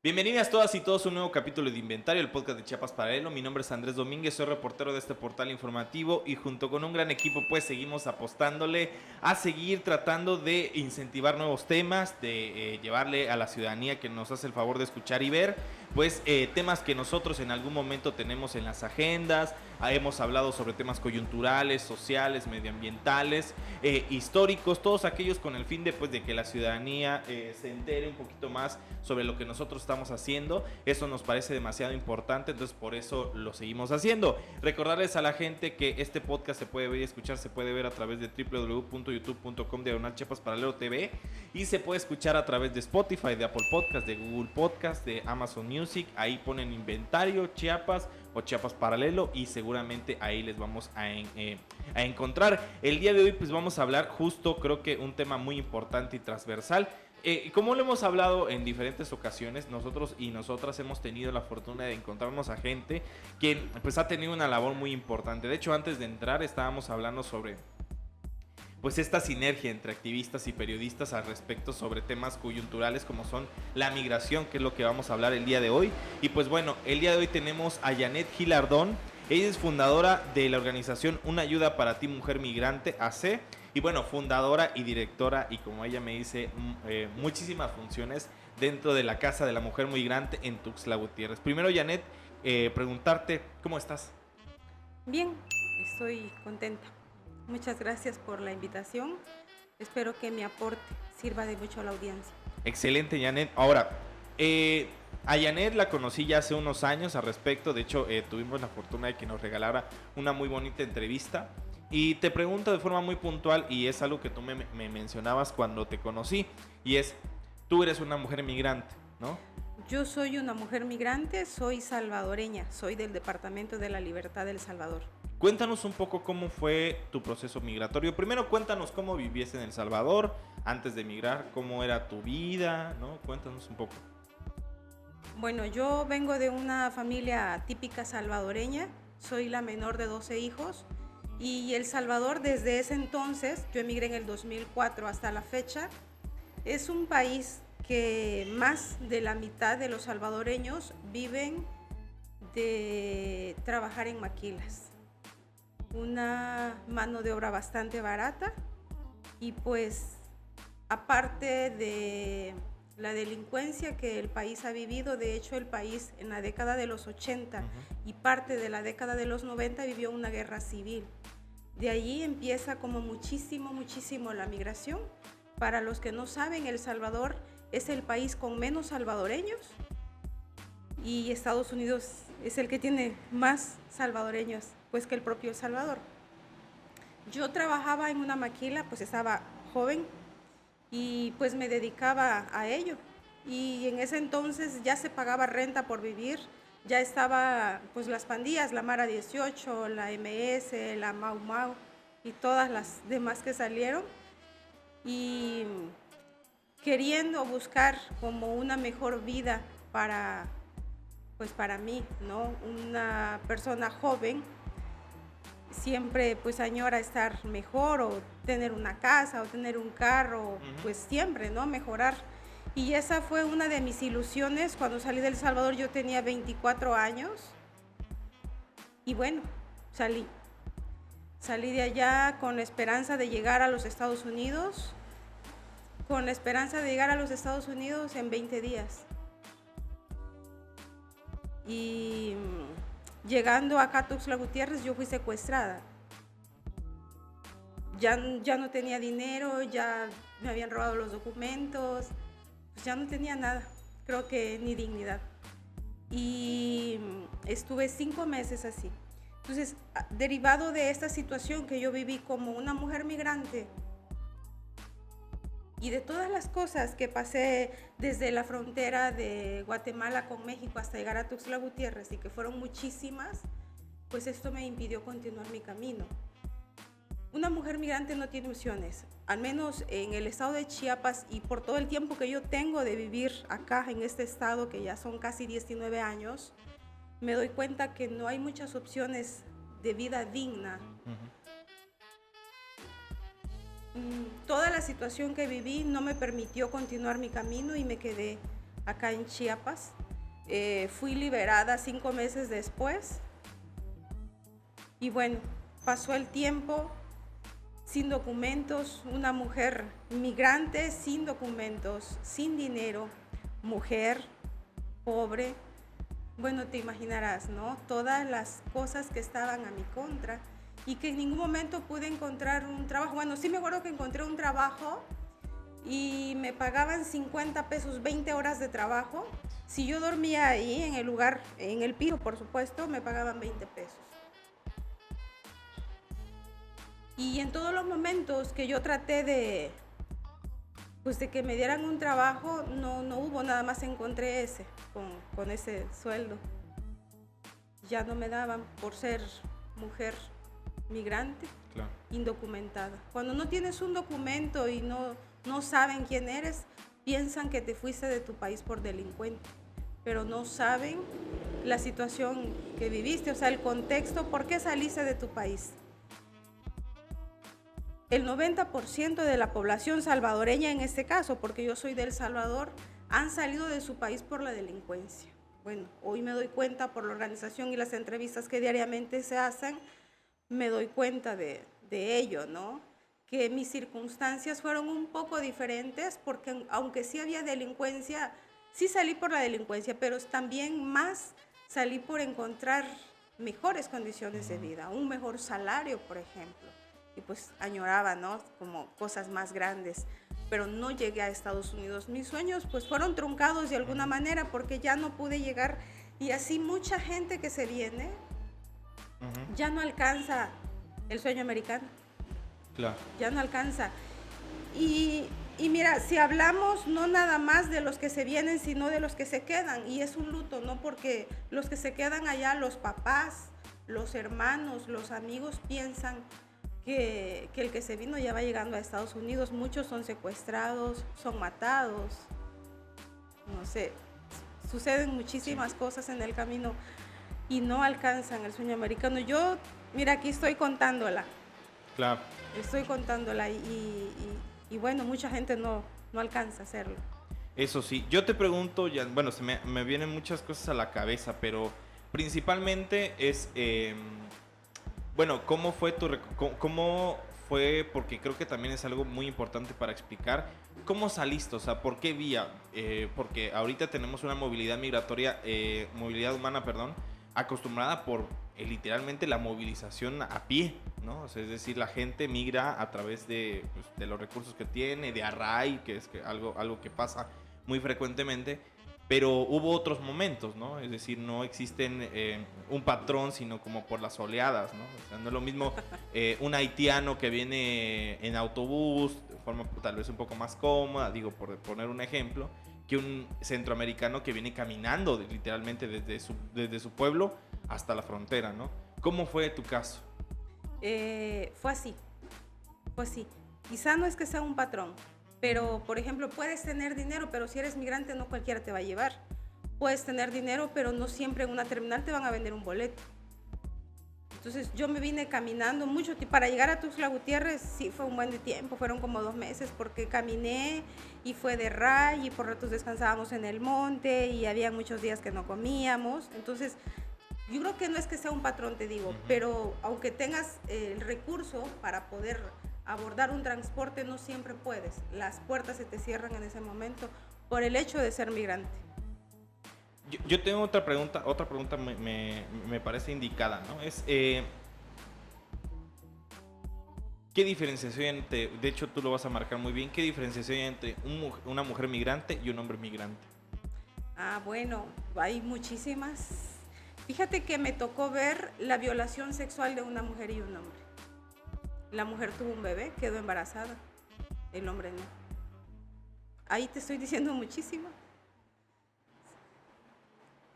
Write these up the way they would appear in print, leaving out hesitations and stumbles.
Bienvenidas todas y todos a un nuevo capítulo de Inventario, el podcast de Chiapas Paralelo. Mi nombre es Andrés Domínguez, soy reportero de este portal informativo y junto con un gran equipo pues seguimos apostándole a seguir tratando de incentivar nuevos temas, de llevarle a la ciudadanía que nos hace el favor de escuchar y ver pues temas que nosotros en algún momento tenemos en las agendas. Hemos hablado sobre temas coyunturales, sociales, medioambientales, históricos, todos aquellos con el fin de, pues, de que la ciudadanía se entere un poquito más sobre lo que nosotros estamos haciendo. Eso nos parece demasiado importante, entonces por eso lo seguimos haciendo. Recordarles a la gente que este podcast se puede ver y escuchar, se puede ver a través de www.youtube.com/Chiapas Paralelo TV y se puede escuchar a través de Spotify, de Apple Podcast, de Google Podcast, de Amazon Music. Ahí ponen Inventario Chiapas o Chiapas Paralelo y seguramente ahí les vamos a encontrar. El día de hoy pues vamos a hablar justo, creo que un tema muy importante y transversal. Como lo hemos hablado en diferentes ocasiones, nosotros y nosotras hemos tenido la fortuna de encontrarnos a gente que pues ha tenido una labor muy importante. De hecho, antes de entrar estábamos hablando sobre pues esta sinergia entre activistas y periodistas al respecto sobre temas coyunturales como son la migración, que es lo que vamos a hablar el día de hoy. Y pues bueno, el día de hoy tenemos a Janet Gilardón. Ella es fundadora de la organización Una Ayuda para Ti Mujer Migrante AC. Y bueno, fundadora y directora, y como ella me dice, muchísimas funciones dentro de la Casa de la Mujer Migrante en Tuxtla Gutiérrez. Primero, Janet, preguntarte, ¿cómo estás? Bien, estoy contenta. Muchas gracias por la invitación. Espero que mi aporte sirva de mucho a la audiencia. Excelente, Janet. Ahora, a Janet la conocí ya hace unos años al respecto. De hecho, tuvimos la fortuna de que nos regalara una muy bonita entrevista. Y te pregunto de forma muy puntual, y es algo que tú me mencionabas cuando te conocí, y es, tú eres una mujer migrante, ¿no? Yo soy una mujer migrante, soy salvadoreña, soy del Departamento de la Libertad de El Salvador. Cuéntanos un poco cómo fue tu proceso migratorio. Primero cuéntanos cómo vivías en El Salvador antes de emigrar, cómo era tu vida, ¿no? Cuéntanos un poco. Bueno, yo vengo de una familia típica salvadoreña, soy la menor de 12 hijos y El Salvador desde ese entonces, yo emigré en el 2004 hasta la fecha, es un país que más de la mitad de los salvadoreños viven de trabajar en maquilas. Una mano de obra bastante barata y pues aparte de la delincuencia que el país ha vivido, de hecho el país en la década de los 80 y parte de la década de los 90 vivió una guerra civil. De allí empieza como muchísimo la migración. Para los que no saben, El Salvador es el país con menos salvadoreños y Estados Unidos es el que tiene más salvadoreños pues que el propio El Salvador. Yo trabajaba en una maquila, pues estaba joven y pues me dedicaba a ello. Y en ese entonces ya se pagaba renta por vivir, ya estaba pues las pandillas, la Mara 18, la MS, la Mau Mau y todas las demás que salieron. Y queriendo buscar como una mejor vida para mí, ¿no? Una persona joven siempre pues añora estar mejor o tener una casa o tener un carro, pues siempre, ¿no? Mejorar. Y esa fue una de mis ilusiones. Cuando salí de El Salvador yo tenía 24 años y bueno, salí de allá con la esperanza de llegar a los Estados Unidos, en 20 días. Y llegando acá a Tuxtla Gutiérrez yo fui secuestrada. Ya no tenía dinero, ya me habían robado los documentos, pues ya no tenía nada, creo que ni dignidad. Y estuve 5 meses así. Entonces, derivado de esta situación que yo viví como una mujer migrante y de todas las cosas que pasé desde la frontera de Guatemala con México hasta llegar a Tuxtla Gutiérrez y que fueron muchísimas, pues esto me impidió continuar mi camino. Una mujer migrante no tiene opciones, al menos en el estado de Chiapas y por todo el tiempo que yo tengo de vivir acá en este estado, que ya son casi 19 años, me doy cuenta que no hay muchas opciones de vida digna. Toda la situación que viví no me permitió continuar mi camino y me quedé acá en Chiapas. Fui liberada 5 meses después y bueno, pasó el tiempo sin documentos, una mujer migrante sin documentos, sin dinero, mujer, pobre. Bueno, te imaginarás, ¿no? Todas las cosas que estaban a mi contra y que en ningún momento pude encontrar un trabajo. Bueno, sí me acuerdo que encontré un trabajo y me pagaban 50 pesos, 20 horas de trabajo. Si yo dormía ahí en el lugar, en el piso, por supuesto, me pagaban 20 pesos. Y en todos los momentos que yo traté de que me dieran un trabajo, no hubo, nada más encontré ese, con ese sueldo. Ya no me daban por ser mujer migrante, Claro. indocumentada. Cuando no tienes un documento y no saben quién eres, piensan que te fuiste de tu país por delincuente, pero no saben la situación que viviste, o sea, el contexto, por qué saliste de tu país. El 90% de la población salvadoreña, en este caso, porque yo soy de El Salvador, han salido de su país por la delincuencia. Bueno, hoy me doy cuenta por la organización y las entrevistas que diariamente se hacen, me doy cuenta de ello, ¿no? Que mis circunstancias fueron un poco diferentes, porque aunque sí había delincuencia, sí salí por la delincuencia, pero también más salí por encontrar mejores condiciones de vida, un mejor salario, por ejemplo. Y pues añoraba, ¿no? Como cosas más grandes, pero no llegué a Estados Unidos. Mis sueños pues fueron truncados de alguna manera porque ya no pude llegar, y así mucha gente que se viene ya no alcanza el sueño americano. Claro. Ya no alcanza. Y mira, si hablamos no nada más de los que se vienen, sino de los que se quedan, y es un luto, ¿no? Porque los que se quedan allá, los papás, los hermanos, los amigos piensan que el que se vino ya va llegando a Estados Unidos. Muchos son secuestrados, son matados, no sé, suceden muchísimas cosas en el camino y no alcanzan el sueño americano. Yo, mira, aquí estoy contándola. Claro. Estoy contándola y bueno, mucha gente no alcanza a hacerlo. Eso sí, yo te pregunto, ya, bueno, me vienen muchas cosas a la cabeza, pero principalmente es... bueno, ¿cómo fue porque creo que también es algo muy importante para explicar, cómo saliste? O sea, ¿por qué vía? Porque ahorita tenemos una movilidad migratoria, movilidad humana, perdón, acostumbrada por literalmente la movilización a pie, ¿no? O sea, es decir, la gente migra a través de los recursos que tiene, de arraigo, que es algo que pasa muy frecuentemente. Pero hubo otros momentos, ¿no? Es decir, no existen un patrón, sino como por las oleadas, ¿no? O sea, no es lo mismo un haitiano que viene en autobús, de forma tal vez un poco más cómoda, digo, por poner un ejemplo, que un centroamericano que viene caminando literalmente desde su pueblo hasta la frontera, ¿no? ¿Cómo fue tu caso? Fue así. Quizá no es que sea un patrón, pero, por ejemplo, puedes tener dinero, pero si eres migrante no cualquiera te va a llevar. Puedes tener dinero, pero no siempre en una terminal te van a vender un boleto. Entonces yo me vine caminando mucho. Para llegar a Tuxtla Gutiérrez sí fue un buen de tiempo, fueron como 2 meses, porque caminé y fue de ray y por ratos descansábamos en el monte y había muchos días que no comíamos. Entonces yo creo que no es que sea un patrón, te digo, pero aunque tengas el recurso para poder abordar un transporte, no siempre puedes. Las puertas se te cierran en ese momento por el hecho de ser migrante. Yo tengo otra pregunta me parece indicada, ¿no? Es, ¿qué diferenciación entre, de hecho tú lo vas a marcar muy bien, qué diferenciación hay entre una mujer migrante y un hombre migrante? Bueno, hay muchísimas. Fíjate que me tocó ver la violación sexual de una mujer y un hombre. La mujer tuvo un bebé, quedó embarazada, el hombre no. Ahí te estoy diciendo muchísimo.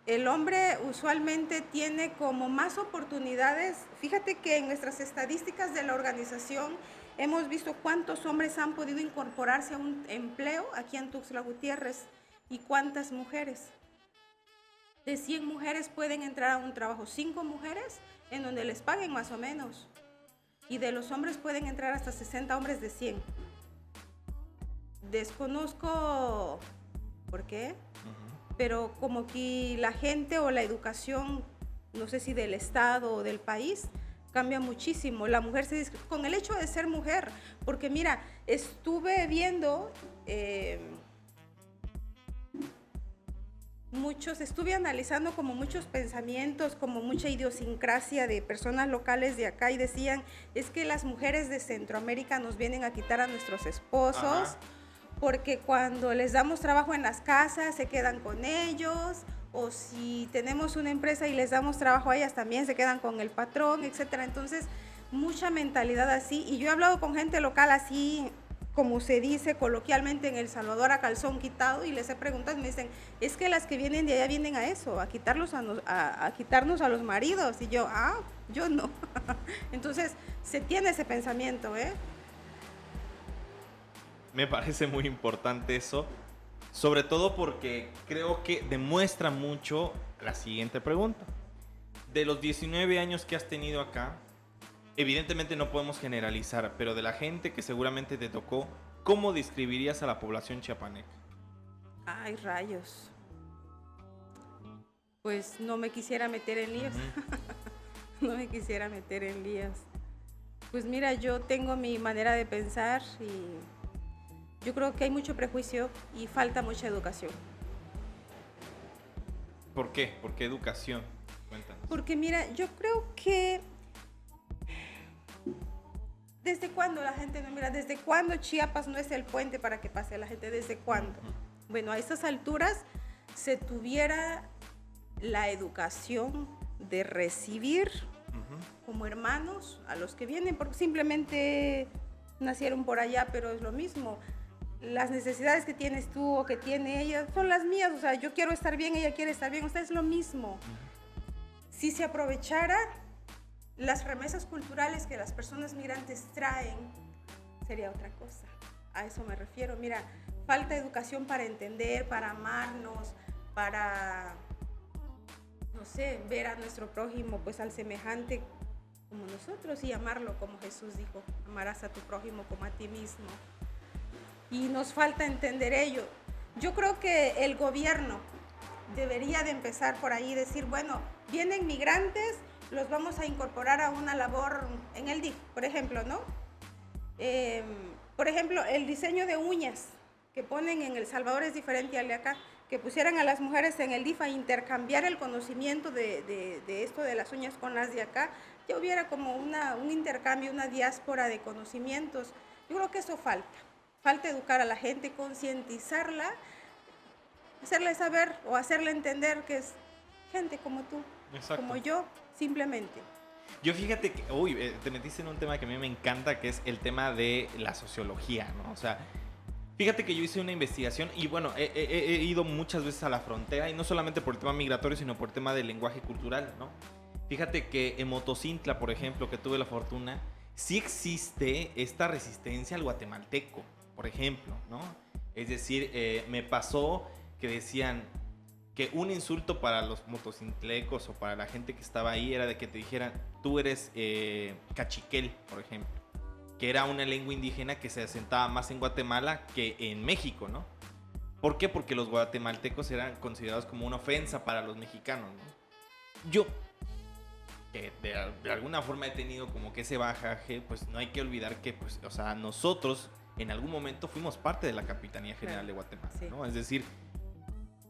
El hombre usualmente tiene como más oportunidades. Fíjate que en nuestras estadísticas de la organización hemos visto cuántos hombres han podido incorporarse a un empleo aquí en Tuxtla Gutiérrez y cuántas mujeres. De 100 mujeres pueden entrar a un trabajo 5 mujeres en donde les paguen más o menos. Y de los hombres pueden entrar hasta 60 hombres de 100. Desconozco por qué, pero como que la gente o la educación, no sé si del Estado o del país, cambia muchísimo. La mujer se con el hecho de ser mujer, porque mira, estuve viendo estuve analizando como muchos pensamientos, como mucha idiosincrasia de personas locales de acá y decían, es que las mujeres de Centroamérica nos vienen a quitar a nuestros esposos. Ajá. Porque cuando les damos trabajo en las casas se quedan con ellos, o si tenemos una empresa y les damos trabajo a ellas también se quedan con el patrón, etcétera. Entonces, mucha mentalidad así, y yo he hablado con gente local así, como se dice coloquialmente en El Salvador, a calzón quitado, y les he preguntado y me dicen, es que las que vienen de allá vienen a eso, a quitarnos a los maridos, y yo no. Entonces, se tiene ese pensamiento, ¿eh? Me parece muy importante eso, sobre todo porque creo que demuestra mucho la siguiente pregunta. De los 19 años que has tenido acá, evidentemente no podemos generalizar, pero de la gente que seguramente te tocó, ¿cómo describirías a la población chiapaneca? Ay, rayos. Pues no me quisiera meter en líos. No me quisiera meter en líos. Pues mira, yo tengo mi manera de pensar y yo creo que hay mucho prejuicio y falta mucha educación. ¿Por qué? ¿Por qué educación? Cuéntanos. Porque mira, yo creo que ¿desde cuándo la gente no mira? ¿Desde cuándo Chiapas no es el puente para que pase la gente? ¿Desde cuándo? Bueno, a estas alturas se tuviera la educación de recibir como hermanos a los que vienen, porque simplemente nacieron por allá, pero es lo mismo. Las necesidades que tienes tú o que tiene ella son las mías, o sea, yo quiero estar bien, ella quiere estar bien, o sea, es lo mismo. Si se aprovechara las remesas culturales que las personas migrantes traen, sería otra cosa. A eso me refiero. Mira, falta educación para entender, para amarnos, para, no sé, ver a nuestro prójimo, pues al semejante como nosotros y amarlo como Jesús dijo, amarás a tu prójimo como a ti mismo. Y nos falta entender ello. Yo creo que el gobierno debería de empezar por ahí, decir, bueno, vienen migrantes, los vamos a incorporar a una labor en el DIF, por ejemplo, ¿no? Por ejemplo, el diseño de uñas que ponen en El Salvador es diferente al de acá, que pusieran a las mujeres en el DIF a intercambiar el conocimiento de esto de las uñas con las de acá, ya hubiera como un intercambio, una diáspora de conocimientos. Yo creo que eso falta. Falta educar a la gente, concientizarla, hacerle saber o hacerle entender que es gente como tú, exacto, como yo, simplemente. Yo fíjate que, te metiste en un tema que a mí me encanta, que es el tema de la sociología, ¿no? O sea, fíjate que yo hice una investigación y bueno, he ido muchas veces a la frontera y no solamente por el tema migratorio, sino por el tema del lenguaje cultural, ¿no? Fíjate que en Motocintla, por ejemplo, que tuve la fortuna, sí existe esta resistencia al guatemalteco, por ejemplo, ¿no? Es decir, me pasó que decían que un insulto para los motociclecos o para la gente que estaba ahí era de que te dijeran, tú eres cachiquel, por ejemplo, que era una lengua indígena que se asentaba más en Guatemala que en México, ¿no? ¿Por qué? Porque los guatemaltecos eran considerados como una ofensa para los mexicanos, ¿no? Yo, que de alguna forma he tenido como que ese bajaje, pues no hay que olvidar que, pues, o sea, nosotros en algún momento fuimos parte de la Capitanía General de Guatemala, sí, ¿no? Es decir,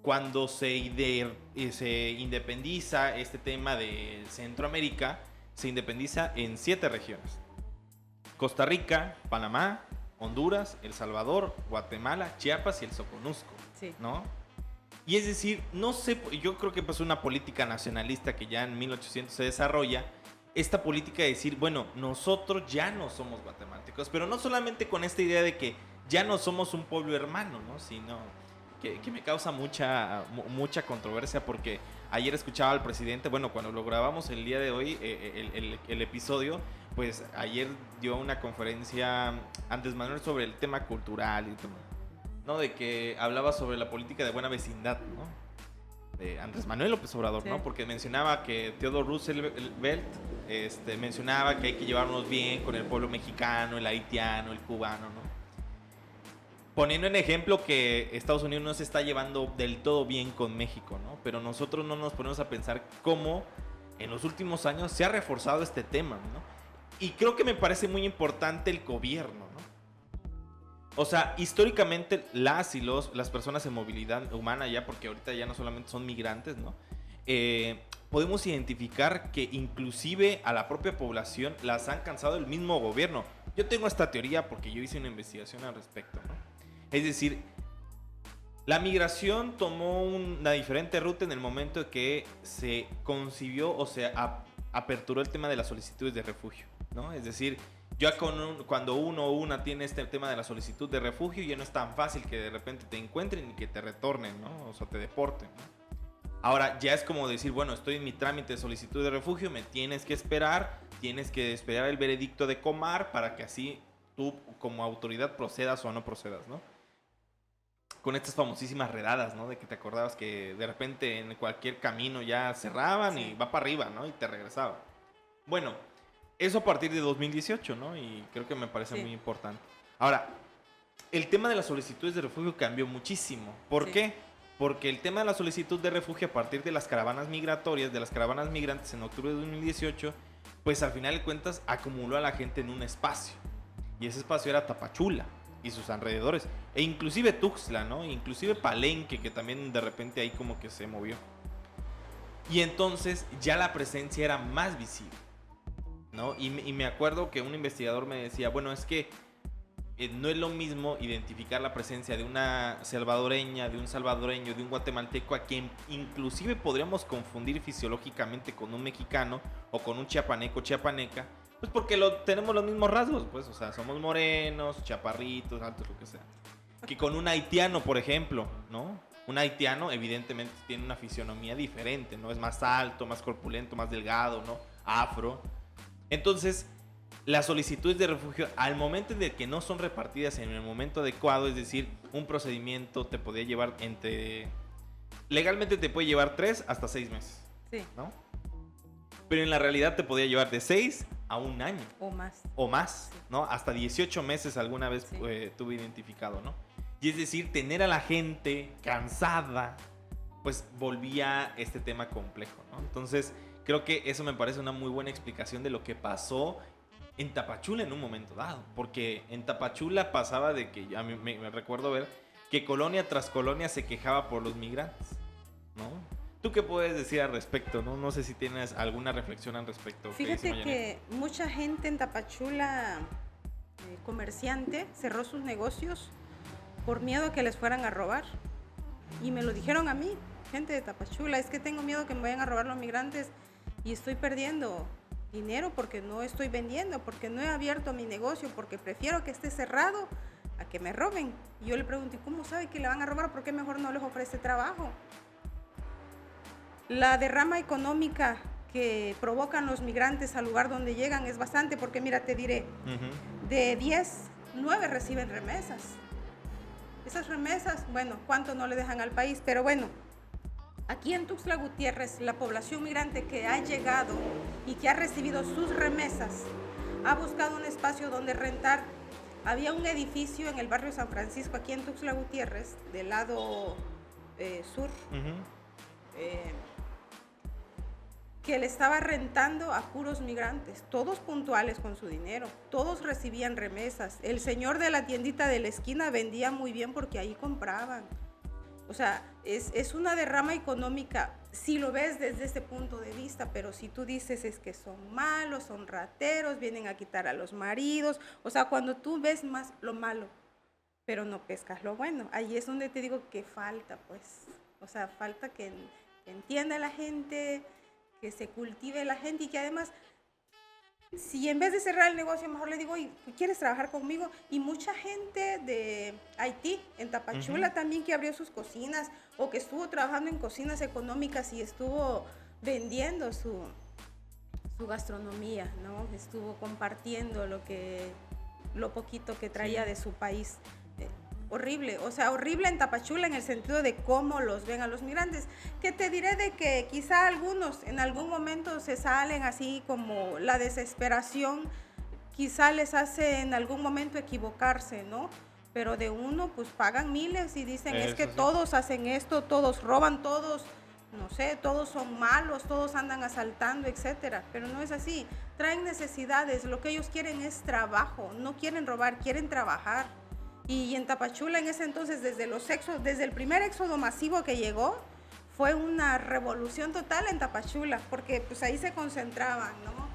cuando se independiza este tema de Centroamérica, se independiza en 7 regiones. Costa Rica, Panamá, Honduras, El Salvador, Guatemala, Chiapas y el Soconusco, sí, ¿no? Y es decir, no sé, yo creo que pasó una política nacionalista que ya en 1800 se desarrolla, esta política de decir, bueno, nosotros ya no somos guatemaltecos, pero no solamente con esta idea de que ya no somos un pueblo hermano, ¿no? Sino que me causa mucha controversia porque ayer escuchaba al presidente, bueno, cuando lo grabamos el día de hoy, el episodio, pues ayer dio una conferencia Andrés Manuel sobre el tema cultural y todo, ¿no? De que hablaba sobre la política de buena vecindad, ¿no? Andrés Manuel López Obrador, Sí. ¿no? Porque mencionaba que Theodore Roosevelt mencionaba que hay que llevarnos bien con el pueblo mexicano, el haitiano, el cubano, ¿no? Poniendo en ejemplo que Estados Unidos no se está llevando del todo bien con México, ¿no? Pero nosotros no nos ponemos a pensar cómo en los últimos años se ha reforzado este tema, ¿no? Y creo que me parece muy importante el gobierno, ¿no? O sea, históricamente las personas en movilidad humana ya, porque ahorita ya no solamente son migrantes, ¿no? Podemos identificar que inclusive a la propia población las han cansado el mismo gobierno. Yo tengo esta teoría porque yo hice una investigación al respecto, ¿no? Es decir, la migración tomó una diferente ruta en el momento que se concibió o se aperturó el tema de las solicitudes de refugio, ¿no? Es decir, ya cuando uno o una tiene este tema de la solicitud de refugio, ya no es tan fácil que de repente te encuentren y que te retornen, ¿no? O sea, te deporten, ¿no? Ahora ya es como decir, bueno, estoy en mi trámite de solicitud de refugio, me tienes que esperar el veredicto de Comar para que así tú como autoridad procedas o no procedas, ¿no? Con estas famosísimas redadas, ¿no? De que te acordabas que de repente en cualquier camino ya cerraban y va para arriba, ¿no? Y te regresaban. Bueno, eso a partir de 2018, ¿no? Y creo que me parece muy importante. Ahora, el tema de las solicitudes de refugio cambió muchísimo. ¿Por qué? Porque el tema de la solicitud de refugio a partir de las caravanas migratorias, de las caravanas migrantes en octubre de 2018, pues al final de cuentas acumuló a la gente en un espacio. Y ese espacio era Tapachula y sus alrededores. E inclusive Tuxtla, ¿no? Inclusive Palenque, que también de repente ahí como que se movió. Y entonces ya la presencia era más visible, ¿no? Y me acuerdo que un investigador me decía, bueno, es que no es lo mismo identificar la presencia de una salvadoreña, de un salvadoreño, de un guatemalteco, a quien inclusive podríamos confundir fisiológicamente con un mexicano o con un chiapaneco, chiapaneca, pues porque tenemos los mismos rasgos, pues, o sea, somos morenos, chaparritos, altos, lo que sea. Que con un haitiano, por ejemplo, ¿no? Un haitiano evidentemente tiene una fisionomía diferente, ¿no? Es más alto, más corpulento, más delgado, ¿no? Afro. Entonces, las solicitudes de refugio, al momento de que no son repartidas en el momento adecuado, es decir, un procedimiento te podría llevar legalmente te puede llevar 3 hasta 6 meses, ¿no? Pero en la realidad te podría llevar de 6 a 1 año. O más, ¿no? Hasta 18 meses alguna vez tuve identificado, ¿no? Y es decir, tener a la gente cansada, pues volvía este tema complejo, ¿no? Entonces, creo que eso me parece una muy buena explicación de lo que pasó en Tapachula en un momento dado. Porque en Tapachula pasaba de que, a mí me recuerdo ver, que colonia tras colonia se quejaba por los migrantes, ¿no? ¿Tú qué puedes decir al respecto? No sé si tienes alguna reflexión al respecto. Fíjate que mucha gente en Tapachula, comerciante, cerró sus negocios por miedo a que les fueran a robar. Y me lo dijeron a mí, gente de Tapachula, es que tengo miedo que me vayan a robar los migrantes y estoy perdiendo dinero porque no estoy vendiendo, porque no he abierto mi negocio, porque prefiero que esté cerrado a que me roben. Y yo le pregunté, ¿cómo sabe que le van a robar? ¿Por qué mejor no les ofrece trabajo? La derrama económica que provocan los migrantes al lugar donde llegan es bastante, porque mira, te diré, de 10, 9 reciben remesas. Esas remesas, bueno, ¿cuánto no le dejan al país? Pero bueno, aquí en Tuxtla Gutiérrez, la población migrante que ha llegado y que ha recibido sus remesas, ha buscado un espacio donde rentar. Había un edificio en el barrio San Francisco, aquí en Tuxtla Gutiérrez, del lado sur, que le estaba rentando a puros migrantes, todos puntuales con su dinero, todos recibían remesas. El señor de la tiendita de la esquina vendía muy bien porque ahí compraban. O sea, es una derrama económica si lo ves desde ese punto de vista, pero si tú dices es que son malos, son rateros, vienen a quitar a los maridos, o sea, cuando tú ves más lo malo, pero no pescas lo bueno, ahí es donde te digo que falta, pues, o sea, falta que entienda la gente, que se cultive la gente y que además, si en vez de cerrar el negocio, mejor le digo, ¿quieres trabajar conmigo? Y mucha gente de Haití, en Tapachula también, que abrió sus cocinas o que estuvo trabajando en cocinas económicas y estuvo vendiendo su gastronomía, ¿no? Estuvo compartiendo lo poquito que traía de su país. horrible, o sea, horrible en Tapachula en el sentido de cómo los ven a los migrantes, que te diré de que quizá algunos en algún momento se salen así como la desesperación, quizá les hace en algún momento equivocarse, ¿no? Pero de uno pues pagan miles y dicen es que sí. todos hacen esto, todos roban, todos, no sé, todos son malos, todos andan asaltando, etcétera, pero no es así, traen necesidades, lo que ellos quieren es trabajo, no quieren robar, quieren trabajar. Y en Tapachula en ese entonces, desde el primer éxodo masivo que llegó, fue una revolución total en Tapachula, porque pues ahí se concentraban, ¿no?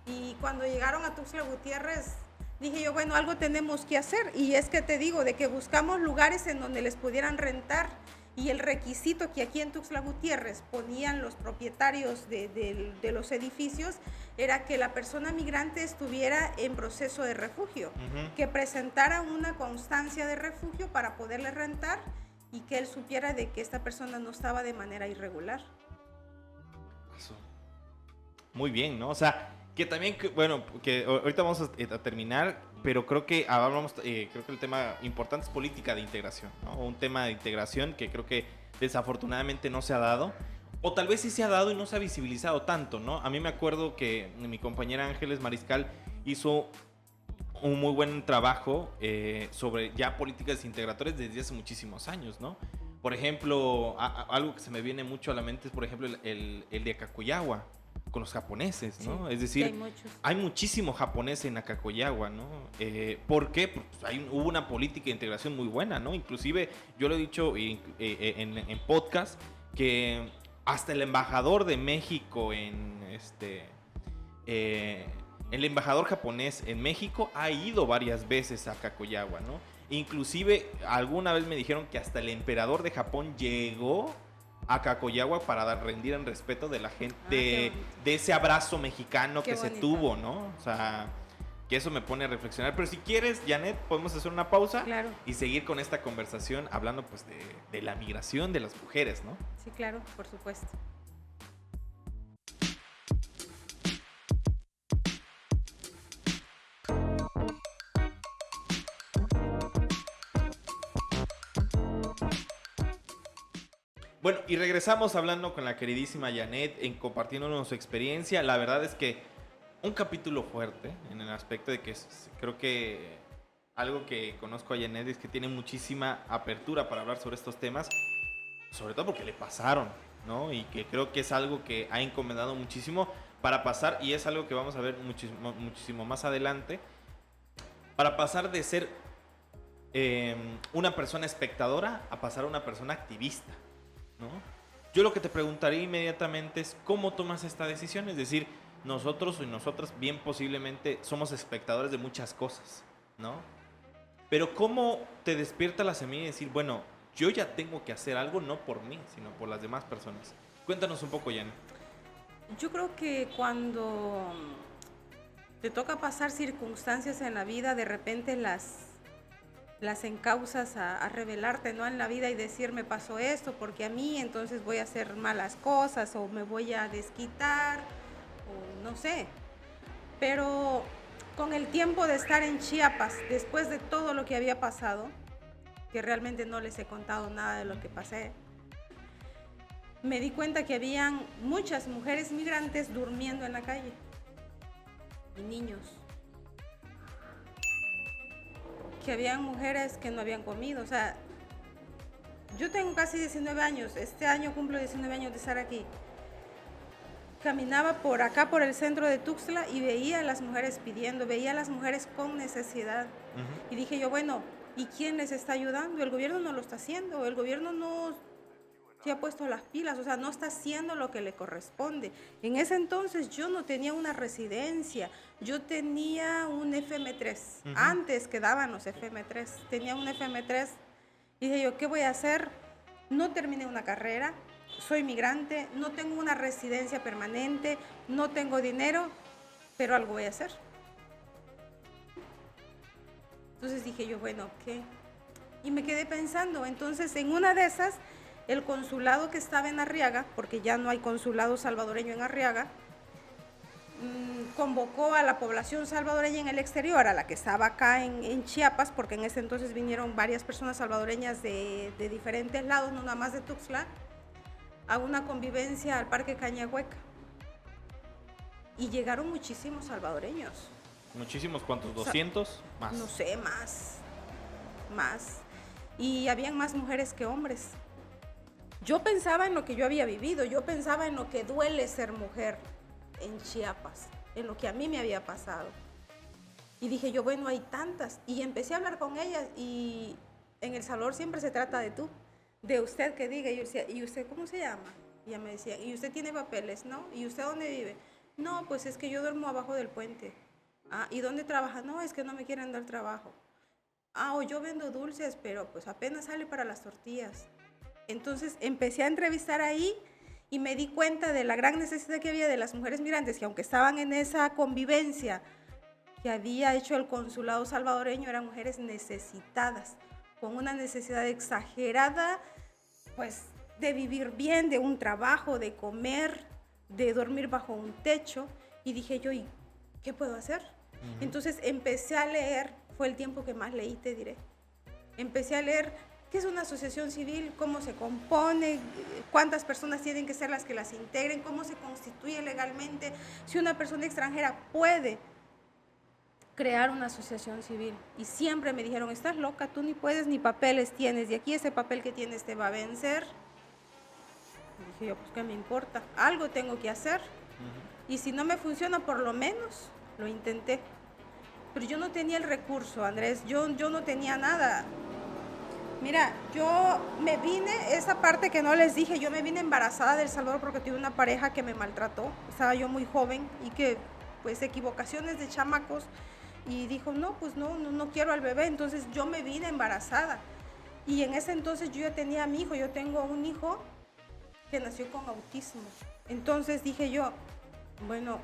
Y cuando llegaron a Tuxtla Gutiérrez, dije yo, bueno, algo tenemos que hacer. Y es que te digo, de que buscamos lugares en donde les pudieran rentar. Y el requisito que aquí en Tuxtla Gutiérrez ponían los propietarios de los edificios era que la persona migrante estuviera en proceso de refugio, que presentara una constancia de refugio para poderle rentar y que él supiera de que esta persona no estaba de manera irregular. Eso. Muy bien, ¿no? O sea, que también, bueno, que ahorita vamos a terminar, pero creo que hablamos, creo que el tema importante es política de integración, ¿no? Un tema de integración que creo que desafortunadamente no se ha dado, o tal vez sí se ha dado y no se ha visibilizado tanto, ¿no? A mí me acuerdo que mi compañera Ángeles Mariscal hizo un muy buen trabajo sobre ya políticas integratorias desde hace muchísimos años, ¿no? Por ejemplo, algo que se me viene mucho a la mente es, por ejemplo, el de Acacoyagua, con los japoneses, ¿no? Sí, Es decir, sí, hay muchísimo japonés en Acacoyagua, ¿no? ¿Por qué? Pues hubo una política de integración muy buena, ¿no? Inclusive, yo lo he dicho en podcast, que hasta el embajador de México el embajador japonés en México ha ido varias veces a Acacoyagua, ¿no? Inclusive, alguna vez me dijeron que hasta el emperador de Japón llegó a Acacoyagua para rendir en respeto de la gente, de ese abrazo mexicano que se tuvo, ¿no? O sea, que eso me pone a reflexionar. Pero si quieres, Janet, podemos hacer una pausa, claro, y seguir con esta conversación hablando pues de la migración de las mujeres, ¿no? Sí, claro, por supuesto. Bueno, y regresamos hablando con la queridísima Janet, compartiéndonos su experiencia. La verdad es que un capítulo fuerte, en el aspecto de que creo que algo que conozco a Janet es que tiene muchísima apertura para hablar sobre estos temas, sobre todo porque le pasaron, ¿no? Y que creo que es algo que ha encomendado muchísimo para pasar, y es algo que vamos a ver muchísimo más adelante, para pasar de ser una persona espectadora a pasar a una persona activista, ¿no? Yo lo que te preguntaría inmediatamente es ¿cómo tomas esta decisión? Es decir, nosotros y nosotras bien posiblemente somos espectadores de muchas cosas, ¿no? Pero ¿cómo te despierta la semilla y decir, bueno, yo ya tengo que hacer algo no por mí, sino por las demás personas? Cuéntanos un poco, Jan. Yo creo que cuando te toca pasar circunstancias en la vida, de repente las encausas a rebelarte, ¿no? En la vida y decir, me pasó esto porque a mí, entonces voy a hacer malas cosas o me voy a desquitar o no sé. Pero con el tiempo de estar en Chiapas, después de todo lo que había pasado, que realmente no les he contado nada de lo que pasé, me di cuenta que habían muchas mujeres migrantes durmiendo en la calle y niños. Que habían mujeres que no habían comido, o sea, yo tengo casi 19 años, este año cumplo 19 años de estar aquí. Caminaba por acá, por el centro de Tuxtla, y veía a las mujeres pidiendo, veía a las mujeres con necesidad. Y dije yo, bueno, ¿y quién les está ayudando? El gobierno no lo está haciendo, el gobierno no se ha puesto las pilas, o sea, no está haciendo lo que le corresponde. En ese entonces yo no tenía una residencia, yo tenía un FM3, antes que daban los FM3, tenía un FM3, y dije yo, ¿qué voy a hacer? No terminé una carrera, soy migrante, no tengo una residencia permanente, no tengo dinero, pero algo voy a hacer. Entonces dije yo, bueno, ¿qué? Y me quedé pensando, entonces en una de esas, el consulado que estaba en Arriaga, porque ya no hay consulado salvadoreño en Arriaga, convocó a la población salvadoreña en el exterior, a la que estaba acá en Chiapas, porque en ese entonces vinieron varias personas salvadoreñas de diferentes lados, no nada más de Tuxtla, a una convivencia al Parque Cañahueca. Y llegaron muchísimos salvadoreños. ¿Muchísimos cuántos? ¿200? Más. No sé, más. Y habían más mujeres que hombres. Yo pensaba en lo que yo había vivido, yo pensaba en lo que duele ser mujer en Chiapas, en lo que a mí me había pasado. Y dije yo, bueno, hay tantas. Y empecé a hablar con ellas y en El Salvador siempre se trata de tú, de usted que diga. Y yo decía, ¿y usted cómo se llama? Y ella me decía, ¿y usted tiene papeles? ¿No? ¿Y usted dónde vive? No, pues es que yo duermo abajo del puente. Ah, ¿y dónde trabaja? No, es que no me quieren dar trabajo. Ah, o yo vendo dulces, pero pues apenas sale para las tortillas. Entonces empecé a entrevistar ahí y me di cuenta de la gran necesidad que había de las mujeres migrantes, que aunque estaban en esa convivencia que había hecho el consulado salvadoreño, eran mujeres necesitadas, con una necesidad exagerada, pues de vivir bien, de un trabajo, de comer, de dormir bajo un techo. Y dije yo, ¿y qué puedo hacer? Entonces empecé a leer, fue el tiempo que más leí, te diré. Empecé a leer qué es una asociación civil, cómo se compone, cuántas personas tienen que ser las que las integren, cómo se constituye legalmente, si una persona extranjera puede crear una asociación civil. Y siempre me dijeron, estás loca, tú ni puedes ni papeles tienes, y aquí ese papel que tienes te va a vencer. Y dije yo, pues qué me importa, algo tengo que hacer. Y si no me funciona, por lo menos lo intenté. Pero yo no tenía el recurso, Andrés, yo no tenía nada. Mira, yo me vine, esa parte que no les dije, yo me vine embarazada de El Salvador porque tuve una pareja que me maltrató. Estaba yo muy joven y que, pues, equivocaciones de chamacos. Y dijo, no, pues no quiero al bebé. Entonces yo me vine embarazada. Y en ese entonces yo ya tenía a mi hijo, yo tengo un hijo que nació con autismo. Entonces dije yo, bueno,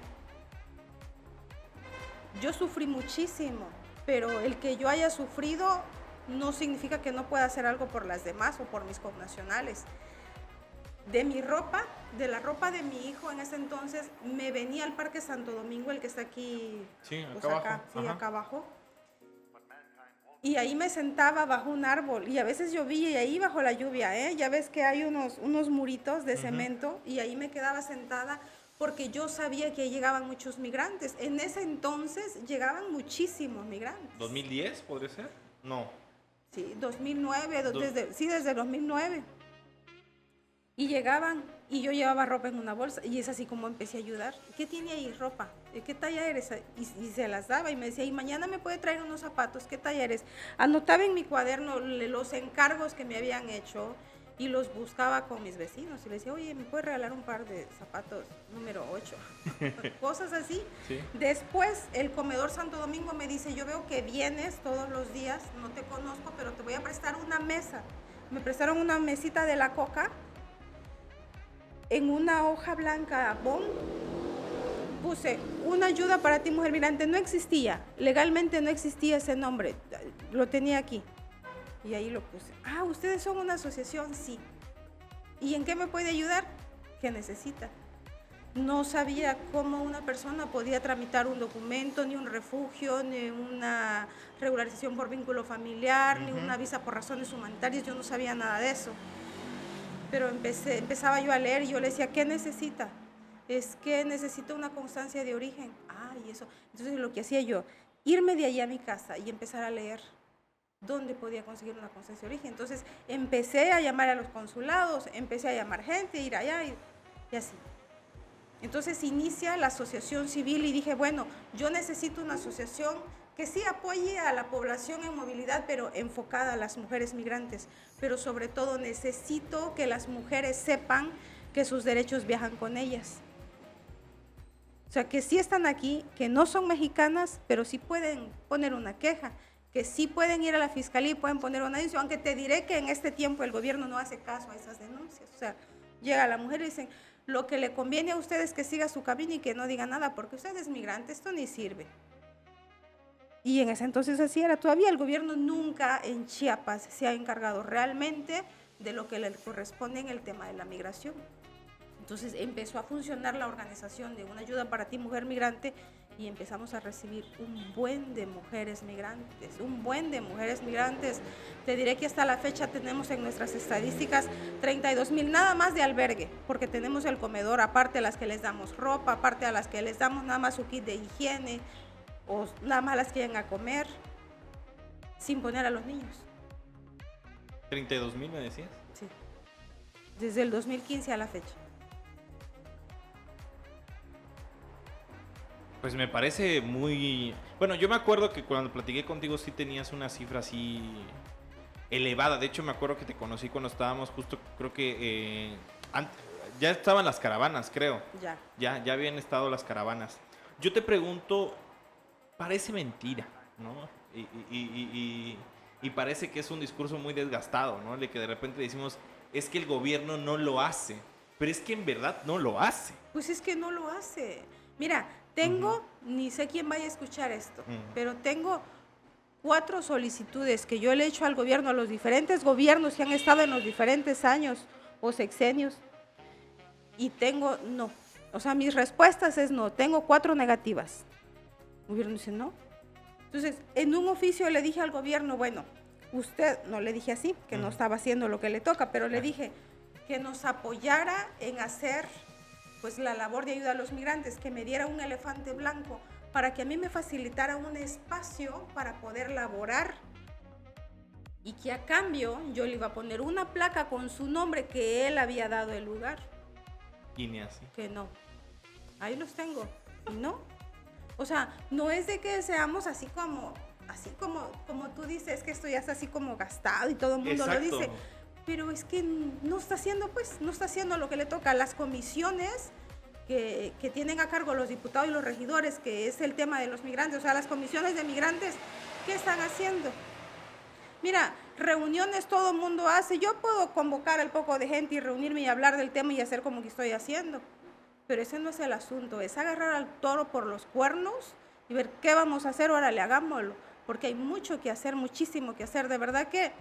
yo sufrí muchísimo, pero el que yo haya sufrido no significa que no pueda hacer algo por las demás o por mis connacionales. De mi ropa, de la ropa de mi hijo en ese entonces, me venía al Parque Santo Domingo, el que está aquí, sí, pues acá abajo. Acá abajo. Y ahí me sentaba bajo un árbol y a veces llovía y ahí bajo la lluvia, ya ves que hay unos muritos de cemento y ahí me quedaba sentada porque yo sabía que llegaban muchos migrantes. En ese entonces llegaban muchísimos migrantes. ¿2010 podría ser? No. Sí, 2009, desde 2009. Y llegaban y yo llevaba ropa en una bolsa y es así como empecé a ayudar. ¿Qué tiene ahí ropa? ¿Qué talla eres? Y se las daba y me decía, y mañana me puede traer unos zapatos, ¿qué talla eres? Anotaba en mi cuaderno los encargos que me habían hecho y los buscaba con mis vecinos y les decía, oye, ¿me puedes regalar un par de zapatos número 8? Cosas así. Sí. Después el comedor Santo Domingo me dice, yo veo que vienes todos los días, no te conozco, pero te voy a prestar una mesa. Me prestaron una mesita de la Coca. En una hoja blanca, puse una ayuda para ti, mujer migrante. No existía, legalmente no existía ese nombre, lo tenía aquí. Y ahí lo puse. Ah, ¿ustedes son una asociación? Sí. ¿Y en qué me puede ayudar? ¿Qué necesita? No sabía cómo una persona podía tramitar un documento, ni un refugio, ni una regularización por vínculo familiar, ni una visa por razones humanitarias. Yo no sabía nada de eso. Pero empezaba yo a leer y yo le decía, ¿qué necesita? Es que necesito una constancia de origen. Ah, y eso. Entonces lo que hacía yo, irme de allí a mi casa y empezar a leer dónde podía conseguir una constancia de origen. Entonces empecé a llamar a los consulados, empecé a llamar gente, ir allá y así. Entonces inicia la asociación civil y dije, bueno, yo necesito una asociación que sí apoye a la población en movilidad, pero enfocada a las mujeres migrantes. Pero sobre todo necesito que las mujeres sepan que sus derechos viajan con ellas. O sea, que sí están aquí, que no son mexicanas, pero sí pueden poner una queja, que sí pueden ir a la fiscalía y pueden poner una denuncia, aunque te diré que en este tiempo el gobierno no hace caso a esas denuncias. O sea, llega la mujer y dicen, lo que le conviene a ustedes es que siga su camino y que no diga nada, porque usted es migrante, esto ni sirve. Y en ese entonces así era. Todavía el gobierno nunca en Chiapas se ha encargado realmente de lo que le corresponde en el tema de la migración. Entonces empezó a funcionar la organización de una ayuda para ti, mujer migrante, y empezamos a recibir un buen de mujeres migrantes, un buen de mujeres migrantes. Te diré que hasta la fecha tenemos en nuestras estadísticas 32,000 nada más de albergue, porque tenemos el comedor, aparte a las que les damos ropa, aparte a las que les damos nada más su kit de higiene, o nada más las que vayan a comer, sin poner a los niños. 32,000 me decías. Sí, desde el 2015 a la fecha. Pues me parece muy... Bueno, yo me acuerdo que cuando platiqué contigo sí tenías una cifra así elevada. De hecho, me acuerdo que te conocí cuando estábamos justo, creo que... ya estaban las caravanas, creo. Ya habían estado las caravanas. Yo te pregunto, parece mentira, ¿no? Y parece que es un discurso muy desgastado, ¿no? De que de repente decimos, es que el gobierno no lo hace. Pero es que en verdad no lo hace. Pues es que no lo hace. Mira, tengo, ni sé quién vaya a escuchar esto, pero tengo 4 solicitudes que yo le he hecho al gobierno, a los diferentes gobiernos que han estado en los diferentes años o sexenios, y tengo no. O sea, mis respuestas es no. Tengo 4 negativas. El gobierno dice no. Entonces, en un oficio le dije al gobierno, bueno, usted, no le dije así, que no estaba haciendo lo que le toca, pero le dije que nos apoyara en hacer pues la labor de ayuda a los migrantes, que me diera un elefante blanco para que a mí me facilitara un espacio para poder laborar, y que a cambio yo le iba a poner una placa con su nombre que él había dado el lugar. Y ni así. Que no. Ahí los tengo. Y no. O sea, no es de que seamos así como tú dices, que esto ya está así como gastado y todo el mundo lo dice. Pero es que no está haciendo lo que le toca a las comisiones que tienen a cargo los diputados y los regidores, que es el tema de los migrantes. O sea, las comisiones de migrantes, ¿qué están haciendo? Mira, reuniones todo el mundo hace. Yo puedo convocar al poco de gente y reunirme y hablar del tema y hacer como que estoy haciendo. Pero ese no es el asunto, es agarrar al toro por los cuernos y ver qué vamos a hacer, órale, hagámoslo. Porque hay mucho que hacer, muchísimo que hacer. De verdad que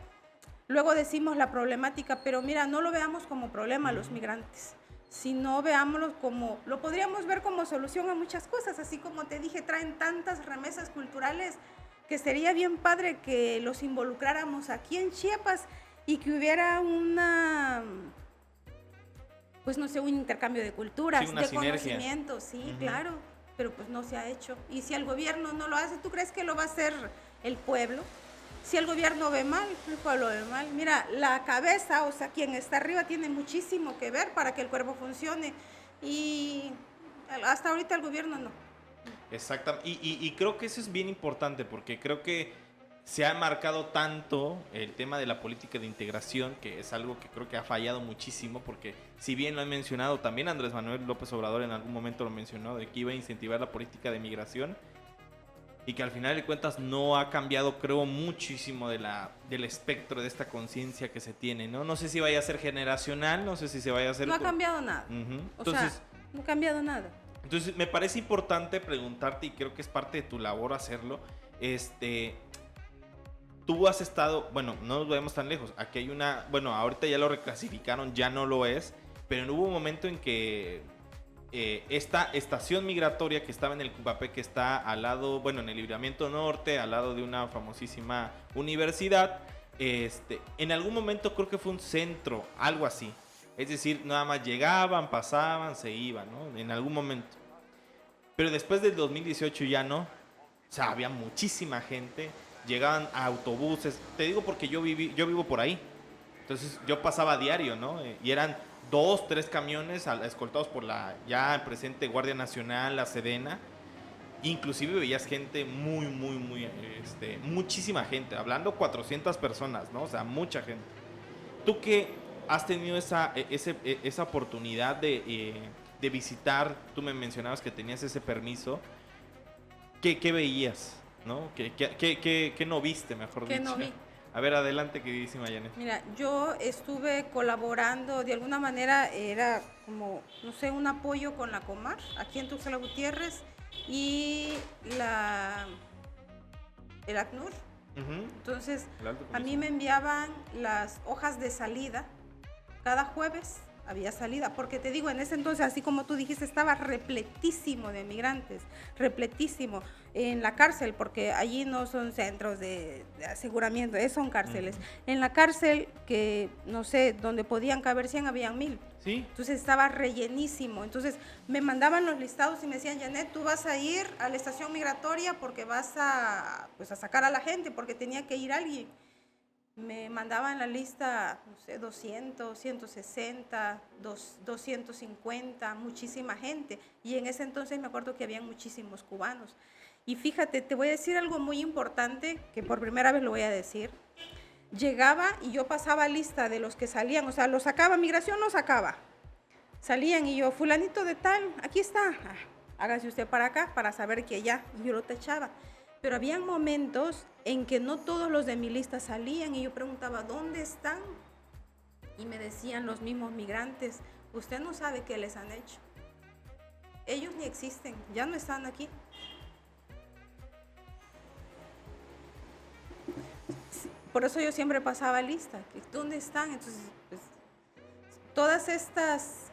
luego decimos la problemática, pero mira, no lo veamos como problema los migrantes, sino veámoslo como, lo podríamos ver como solución a muchas cosas. Así como te dije, traen tantas remesas culturales que sería bien padre que los involucráramos aquí en Chiapas y que hubiera una, pues no sé, un intercambio de culturas, sí, de sinergia. Conocimientos, sí, claro, pero pues no se ha hecho. Y si el gobierno no lo hace, ¿tú crees que lo va a hacer el pueblo? Si el gobierno ve mal, el pueblo ve mal. Mira, la cabeza, o sea, quien está arriba tiene muchísimo que ver para que el cuerpo funcione. Y hasta ahorita el gobierno no. Exactamente. Y creo que eso es bien importante, porque creo que se ha marcado tanto el tema de la política de integración, que es algo que creo que ha fallado muchísimo, porque si bien lo he mencionado, también Andrés Manuel López Obrador en algún momento lo mencionó, de que iba a incentivar la política de migración, y que al final de cuentas no ha cambiado, creo, muchísimo del espectro de esta conciencia que se tiene, ¿no? No sé si vaya a ser generacional, no sé si se vaya a hacer... No ha cambiado nada. Entonces, no ha cambiado nada. Entonces, me parece importante preguntarte, y creo que es parte de tu labor hacerlo, tú has estado, bueno, no nos vayamos tan lejos, aquí hay una, bueno, ahorita ya lo reclasificaron, ya no lo es, pero hubo un momento en que esta estación migratoria que estaba en el Cupapé, que está al lado, bueno, en el Libramiento Norte, al lado de una famosísima universidad, en algún momento creo que fue un centro, algo así. Es decir, nada más llegaban, pasaban, se iban, ¿no? En algún momento. Pero después del 2018 ya no. O sea, había muchísima gente, llegaban a autobuses. Te digo porque yo vivo por ahí. Entonces yo pasaba a diario, ¿no? Y eran 2, 3 camiones escoltados por la ya presente Guardia Nacional, la Sedena. Inclusive veías gente muy, muchísima gente. Hablando 400 personas, ¿no? O sea, mucha gente. ¿Tú qué has tenido esa oportunidad de visitar? Tú me mencionabas que tenías ese permiso. ¿Qué veías? ¿No? ¿Qué no viste, mejor dicho? ¿Qué no vi? A ver, adelante, queridísima Janet. Mira, yo estuve colaborando, de alguna manera era como, no sé, un apoyo con la Comar, aquí en Tuxtla Gutiérrez, y el ACNUR. Entonces, a mí me enviaban las hojas de salida cada jueves había salida, porque te digo, en ese entonces, así como tú dijiste, estaba repletísimo de migrantes, repletísimo en la cárcel, porque allí no son centros de aseguramiento, son cárceles. En la cárcel, que no sé, donde podían caber 100, habían 1000. Sí. Entonces estaba rellenísimo. Entonces me mandaban los listados y me decían, Janet, tú vas a ir a la estación migratoria porque vas a sacar a la gente, porque tenía que ir alguien. Me mandaban la lista, no sé, 200, 160, 250, muchísima gente. Y en ese entonces me acuerdo que habían muchísimos cubanos. Y fíjate, te voy a decir algo muy importante, que por primera vez lo voy a decir. Llegaba y yo pasaba lista de los que salían, o sea, los sacaba, migración los sacaba. Salían y yo, fulanito de tal, aquí está, hágase usted para acá para saber que ya, y yo lo tachaba. Pero habían momentos en que no todos los de mi lista salían y yo preguntaba, ¿dónde están? Y me decían los mismos migrantes, usted no sabe qué les han hecho. Ellos ni existen, ya no están aquí. Por eso yo siempre pasaba lista, ¿dónde están? Entonces, pues, todas estas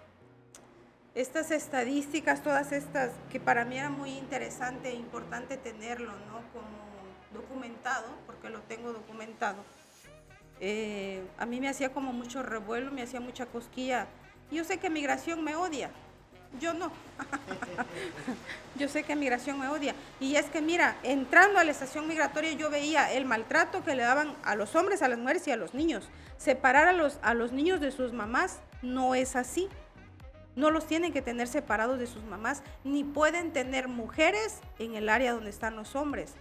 estadísticas, todas estas, que para mí era muy interesante e importante tenerlo, ¿no? Como documentado, porque lo tengo documentado. A mí me hacía como mucho revuelo, me hacía mucha cosquilla. Yo sé que migración me odia, yo no. Yo sé que migración me odia. Y es que mira, entrando a la estación migratoria yo veía el maltrato que le daban a los hombres, a las mujeres y a los niños. Separar a los niños de sus mamás no es así. No los tienen que tener separados de sus mamás, ni pueden tener mujeres en el área donde están los hombres.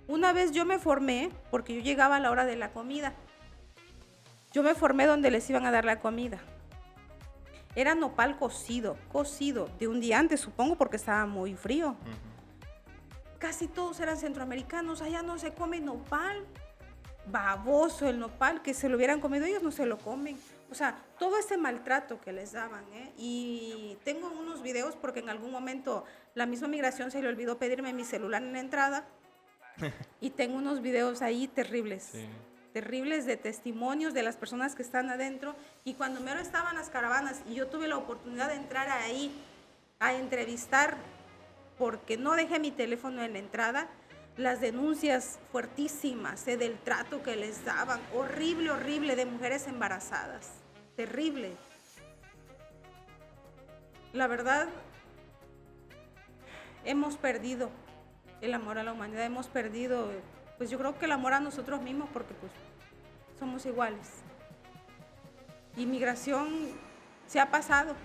Una vez yo me formé, porque yo llegaba a la hora de la comida. Yo me formé donde les iban a dar la comida. Era nopal cocido, de un día antes, supongo, porque estaba muy frío. Casi todos eran centroamericanos, allá no se come nopal. Baboso el nopal, que se lo hubieran comido, ellos no se lo comen. O sea, todo ese maltrato que les daban, ¿eh? Y tengo unos videos porque en algún momento la misma migración se le olvidó pedirme mi celular en la entrada. Y tengo unos videos ahí terribles. Sí. Terribles, de testimonios de las personas que están adentro. Y cuando mero estaban las caravanas y yo tuve la oportunidad de entrar ahí a entrevistar, porque no dejé mi teléfono en la entrada, las denuncias fuertísimas del trato que les daban, horrible, horrible, de mujeres embarazadas, terrible. La verdad, hemos perdido el amor a la humanidad, hemos perdido, pues yo creo que el amor a nosotros mismos, porque pues somos iguales. Inmigración se ha pasado,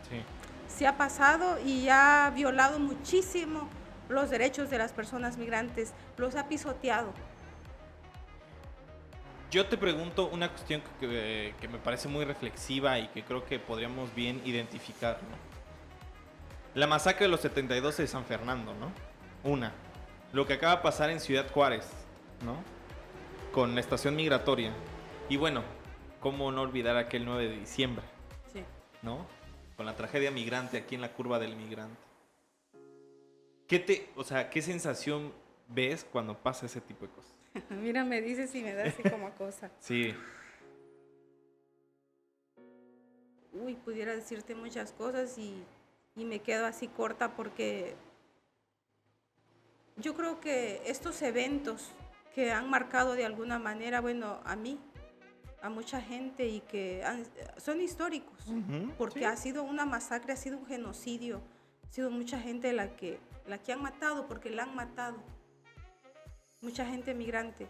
sí. Se ha pasado y ha violado muchísimo los derechos de las personas migrantes, los ha pisoteado. Yo te pregunto una cuestión que me parece muy reflexiva y que creo que podríamos bien identificar, ¿no? La masacre de los 72 de San Fernando, ¿no? Una. Lo que acaba de pasar en Ciudad Juárez, ¿no? Con la estación migratoria. Y bueno, cómo no olvidar aquel 9 de diciembre, sí, ¿no? Con la tragedia migrante aquí en la curva del migrante. ¿Qué sensación ves cuando pasa ese tipo de cosas? Mira, me dices y me da así como cosa. Sí. Uy, pudiera decirte muchas cosas y me quedo así corta porque yo creo que estos eventos que han marcado de alguna manera, bueno, a mí, a mucha gente y que son históricos, porque sí, ha sido una masacre, ha sido un genocidio, ha sido mucha gente la que han matado, porque la han matado, mucha gente migrante.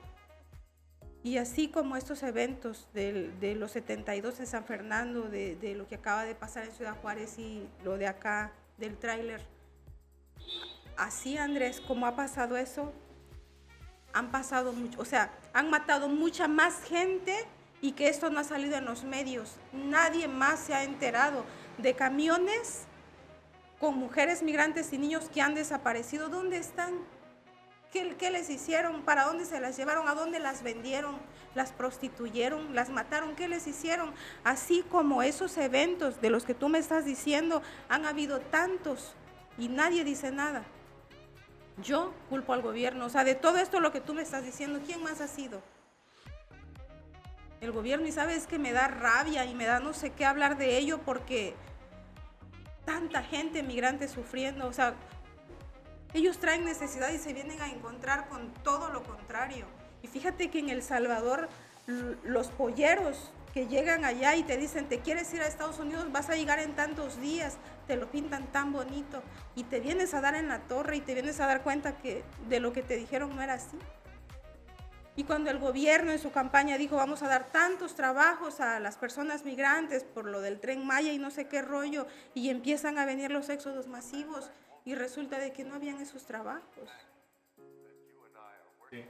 Y así como estos eventos de los 72 en San Fernando, de lo que acaba de pasar en Ciudad Juárez y lo de acá, del tráiler, así, Andrés, como ha pasado eso, han pasado mucho, o sea, han matado mucha más gente y que esto no ha salido en los medios. Nadie más se ha enterado de camiones con mujeres migrantes y niños que han desaparecido. ¿Dónde están? ¿Qué les hicieron? ¿Para dónde se las llevaron? ¿A dónde las vendieron? ¿Las prostituyeron? ¿Las mataron? ¿Qué les hicieron? Así como esos eventos de los que tú me estás diciendo, han habido tantos y nadie dice nada. Yo culpo al gobierno. O sea, de todo esto lo que tú me estás diciendo, ¿quién más ha sido? El gobierno, y sabes que me da rabia y me da no sé qué hablar de ello porque tanta gente migrante sufriendo, o sea, ellos traen necesidad y se vienen a encontrar con todo lo contrario. Y fíjate que en El Salvador los polleros que llegan allá y te dicen, te quieres ir a Estados Unidos, vas a llegar en tantos días, te lo pintan tan bonito y te vienes a dar en la torre y te vienes a dar cuenta que de lo que te dijeron no era así. Y cuando el gobierno en su campaña dijo, vamos a dar tantos trabajos a las personas migrantes por lo del Tren Maya y no sé qué rollo, y empiezan a venir los éxodos masivos y resulta de que no habían esos trabajos. Sí.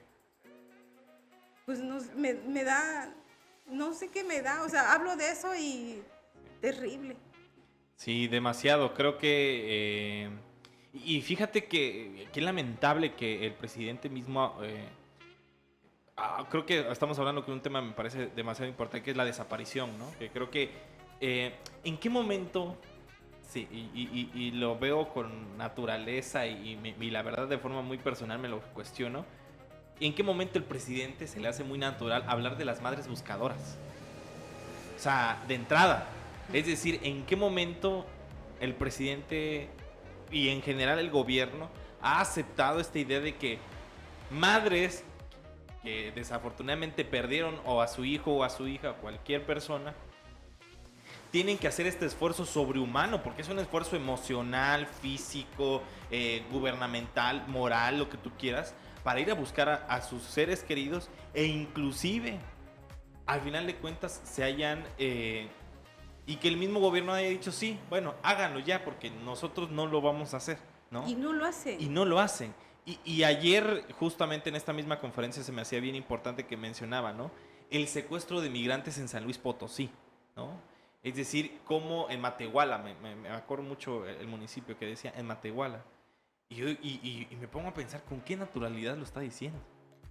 Pues me da, no sé qué me da, o sea, hablo de eso y terrible. Sí, demasiado. Creo que... y fíjate que qué lamentable que el presidente mismo... creo que estamos hablando de un tema me parece demasiado importante, que es la desaparición, ¿no? Que creo que... ¿en qué momento... Sí, y lo veo con naturaleza y la verdad de forma muy personal me lo cuestiono. ¿En qué momento el presidente se le hace muy natural hablar de las madres buscadoras? O sea, de entrada. Es decir, ¿en qué momento el presidente y en general el gobierno ha aceptado esta idea de que madres que desafortunadamente perdieron o a su hijo o a su hija o cualquier persona tienen que hacer este esfuerzo sobrehumano, porque es un esfuerzo emocional, físico, gubernamental, moral, lo que tú quieras, para ir a buscar a sus seres queridos e inclusive, al final de cuentas, se hayan... y que el mismo gobierno haya dicho, sí, bueno, háganlo ya, porque nosotros no lo vamos a hacer, ¿no? Y no lo hacen. Y no lo hacen. Y ayer, justamente en esta misma conferencia, se me hacía bien importante que mencionaba, ¿no? El secuestro de migrantes en San Luis Potosí, ¿no? Es decir, como en Matehuala, me acuerdo mucho el municipio que decía en Matehuala. Y me pongo a pensar con qué naturalidad lo está diciendo.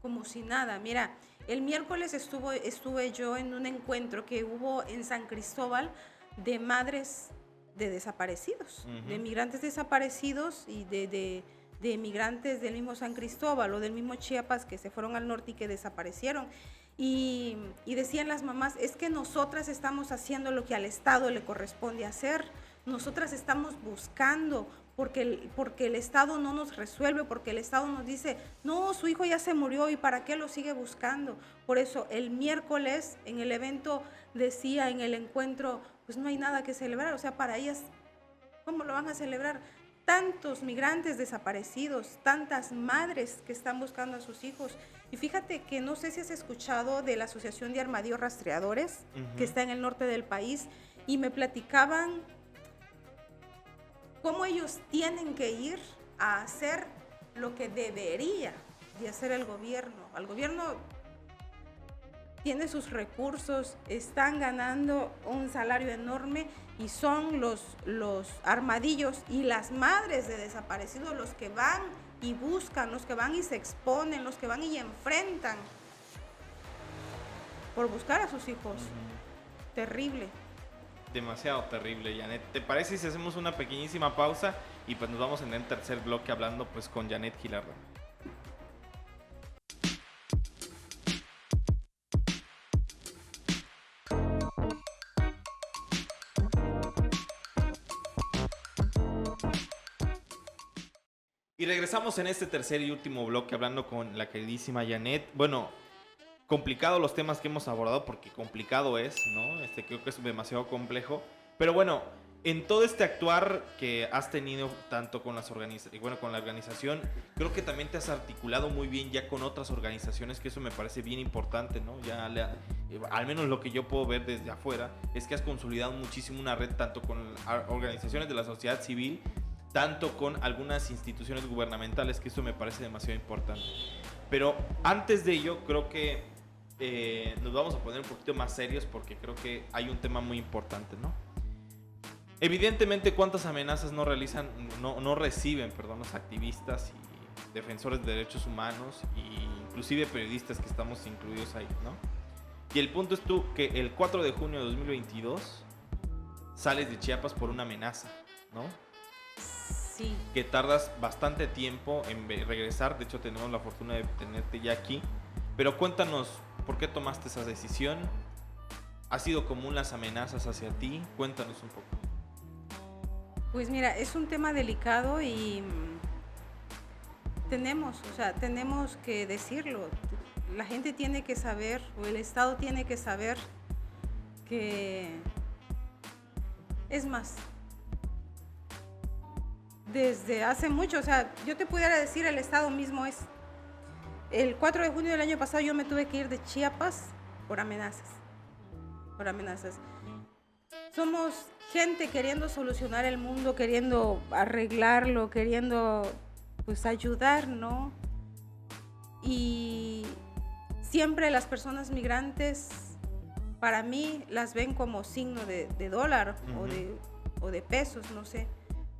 Como si nada. Mira, el miércoles estuve yo en un encuentro que hubo en San Cristóbal de madres de desaparecidos, de migrantes desaparecidos y de migrantes del mismo San Cristóbal o del mismo Chiapas que se fueron al norte y que desaparecieron. Y decían las mamás, es que nosotras estamos haciendo lo que al Estado le corresponde hacer, nosotras estamos buscando, porque el Estado no nos resuelve, porque el Estado nos dice, no, su hijo ya se murió y ¿para qué lo sigue buscando? Por eso el miércoles en el evento decía, en el encuentro, pues no hay nada que celebrar, o sea, para ellas, ¿cómo lo van a celebrar? Tantos migrantes desaparecidos, tantas madres que están buscando a sus hijos. Y fíjate que no sé si has escuchado de la Asociación de Armadillos Rastreadores, que está en el norte del país, y me platicaban cómo ellos tienen que ir a hacer lo que debería de hacer el gobierno. El gobierno tiene sus recursos, están ganando un salario enorme y son los armadillos y las madres de desaparecidos los que van y buscan, los que van y se exponen, los que van y enfrentan por buscar a sus hijos. Terrible. Demasiado terrible, Janet. ¿Te parece si hacemos una pequeñísima pausa y pues nos vamos en el tercer bloque hablando pues con Janet Gilardón? Y regresamos en este tercer y último bloque hablando con la queridísima Janet. Bueno, complicado los temas que hemos abordado porque complicado es, ¿no? Creo que es demasiado complejo. Pero bueno, en todo este actuar que has tenido tanto con con la organización, creo que también te has articulado muy bien ya con otras organizaciones, que eso me parece bien importante, ¿no? Al menos lo que yo puedo ver desde afuera es que has consolidado muchísimo una red tanto con organizaciones de la sociedad civil, tanto con algunas instituciones gubernamentales, que eso me parece demasiado importante. Pero antes de ello, creo que nos vamos a poner un poquito más serios porque creo que hay un tema muy importante, ¿no? Evidentemente, ¿cuántas amenazas no reciben los activistas y defensores de derechos humanos e inclusive periodistas que estamos incluidos ahí, ¿no? Y el punto es que el 4 de junio de 2022 sales de Chiapas por una amenaza, ¿no? Sí. Que tardas bastante tiempo en regresar. De hecho, tenemos la fortuna de tenerte ya aquí. Pero cuéntanos, ¿por qué tomaste esa decisión? ¿Ha sido común las amenazas hacia ti? Cuéntanos un poco. Pues mira, es un tema delicado y tenemos que decirlo. La gente tiene que saber, o el Estado tiene que saber que, es más, desde hace mucho, o sea, yo te pudiera decir, el Estado mismo es. El 4 de junio del año pasado yo me tuve que ir de Chiapas por amenazas. Somos gente queriendo solucionar el mundo, queriendo arreglarlo, queriendo pues ayudar, ¿no? Y siempre las personas migrantes, para mí, las ven como signo de dólar o de pesos, no sé.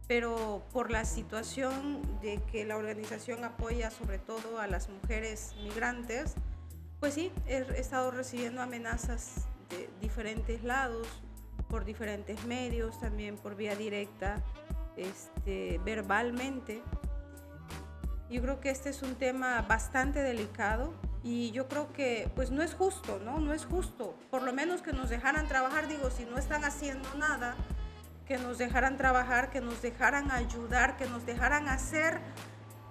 Pero por la situación de que la organización apoya sobre todo a las mujeres migrantes, pues sí, he estado recibiendo amenazas de diferentes lados, por diferentes medios, también por vía directa, verbalmente. Yo creo que este es un tema bastante delicado y yo creo que pues no es justo, ¿no? No es justo. Por lo menos que nos dejaran trabajar, digo, si no están haciendo nada, que nos dejaran trabajar, que nos dejaran ayudar, que nos dejaran hacer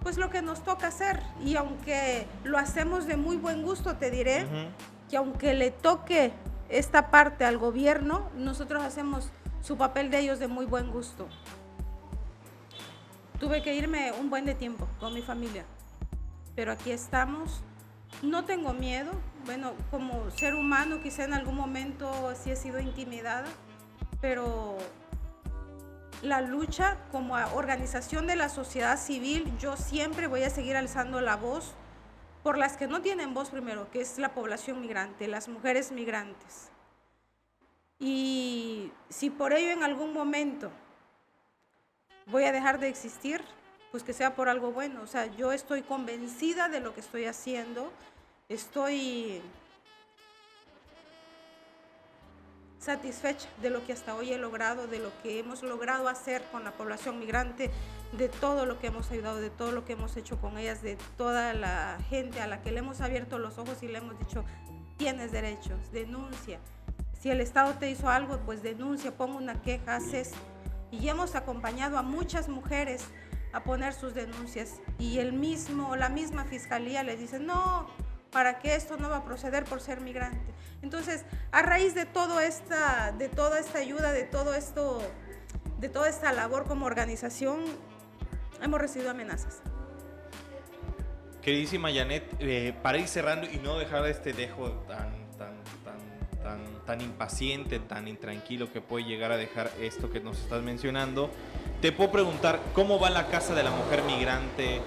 pues lo que nos toca hacer. Y aunque lo hacemos de muy buen gusto, te diré que aunque le toque esta parte al gobierno, nosotros hacemos su papel de ellos de muy buen gusto. Tuve que irme un buen de tiempo con mi familia, pero aquí estamos. No tengo miedo. Bueno, como ser humano quizá en algún momento sí he sido intimidada, pero la lucha como organización de la sociedad civil, yo siempre voy a seguir alzando la voz por las que no tienen voz primero, que es la población migrante, las mujeres migrantes. Y si por ello en algún momento voy a dejar de existir, pues que sea por algo bueno. O sea, yo estoy convencida de lo que estoy haciendo, estoy satisfecha de lo que hasta hoy he logrado, de lo que hemos logrado hacer con la población migrante, de todo lo que hemos ayudado, de todo lo que hemos hecho con ellas, de toda la gente a la que le hemos abierto los ojos y le hemos dicho, tienes derechos, denuncia. Si el Estado te hizo algo, pues denuncia, pon una queja, haz esto. Y hemos acompañado a muchas mujeres a poner sus denuncias y la misma fiscalía les dice, no, para que esto no va a proceder por ser migrante. Entonces, a raíz de toda esta ayuda, de todo esto, de toda esta labor como organización, hemos recibido amenazas. Queridísima Janet, para ir cerrando y no dejar este dejo tan impaciente, tan intranquilo que puede llegar a dejar esto que nos estás mencionando, te puedo preguntar, ¿cómo va la Casa de la Mujer Migrante?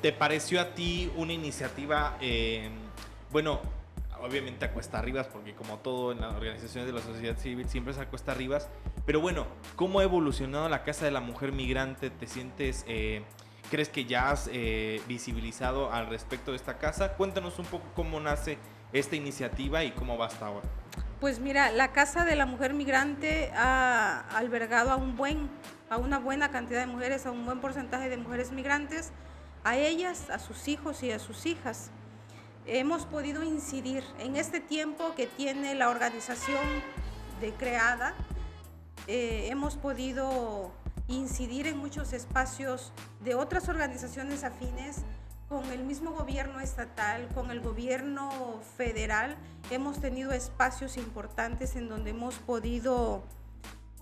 ¿Te pareció a ti una iniciativa, bueno, obviamente a cuesta arriba, porque como todo en las organizaciones de la sociedad civil siempre es a cuesta arriba, pero bueno, ¿cómo ha evolucionado la Casa de la Mujer Migrante? ¿Te sientes, crees que ya has visibilizado al respecto de esta casa? Cuéntanos un poco cómo nace esta iniciativa y cómo va hasta ahora. Pues mira, la Casa de la Mujer Migrante ha albergado a una buena cantidad de mujeres, a un buen porcentaje de mujeres migrantes, a ellas, a sus hijos y a sus hijas. Hemos podido incidir en este tiempo que tiene la organización creada, hemos podido incidir en muchos espacios de otras organizaciones afines, con el mismo gobierno estatal, con el gobierno federal. Hemos tenido espacios importantes en donde hemos podido,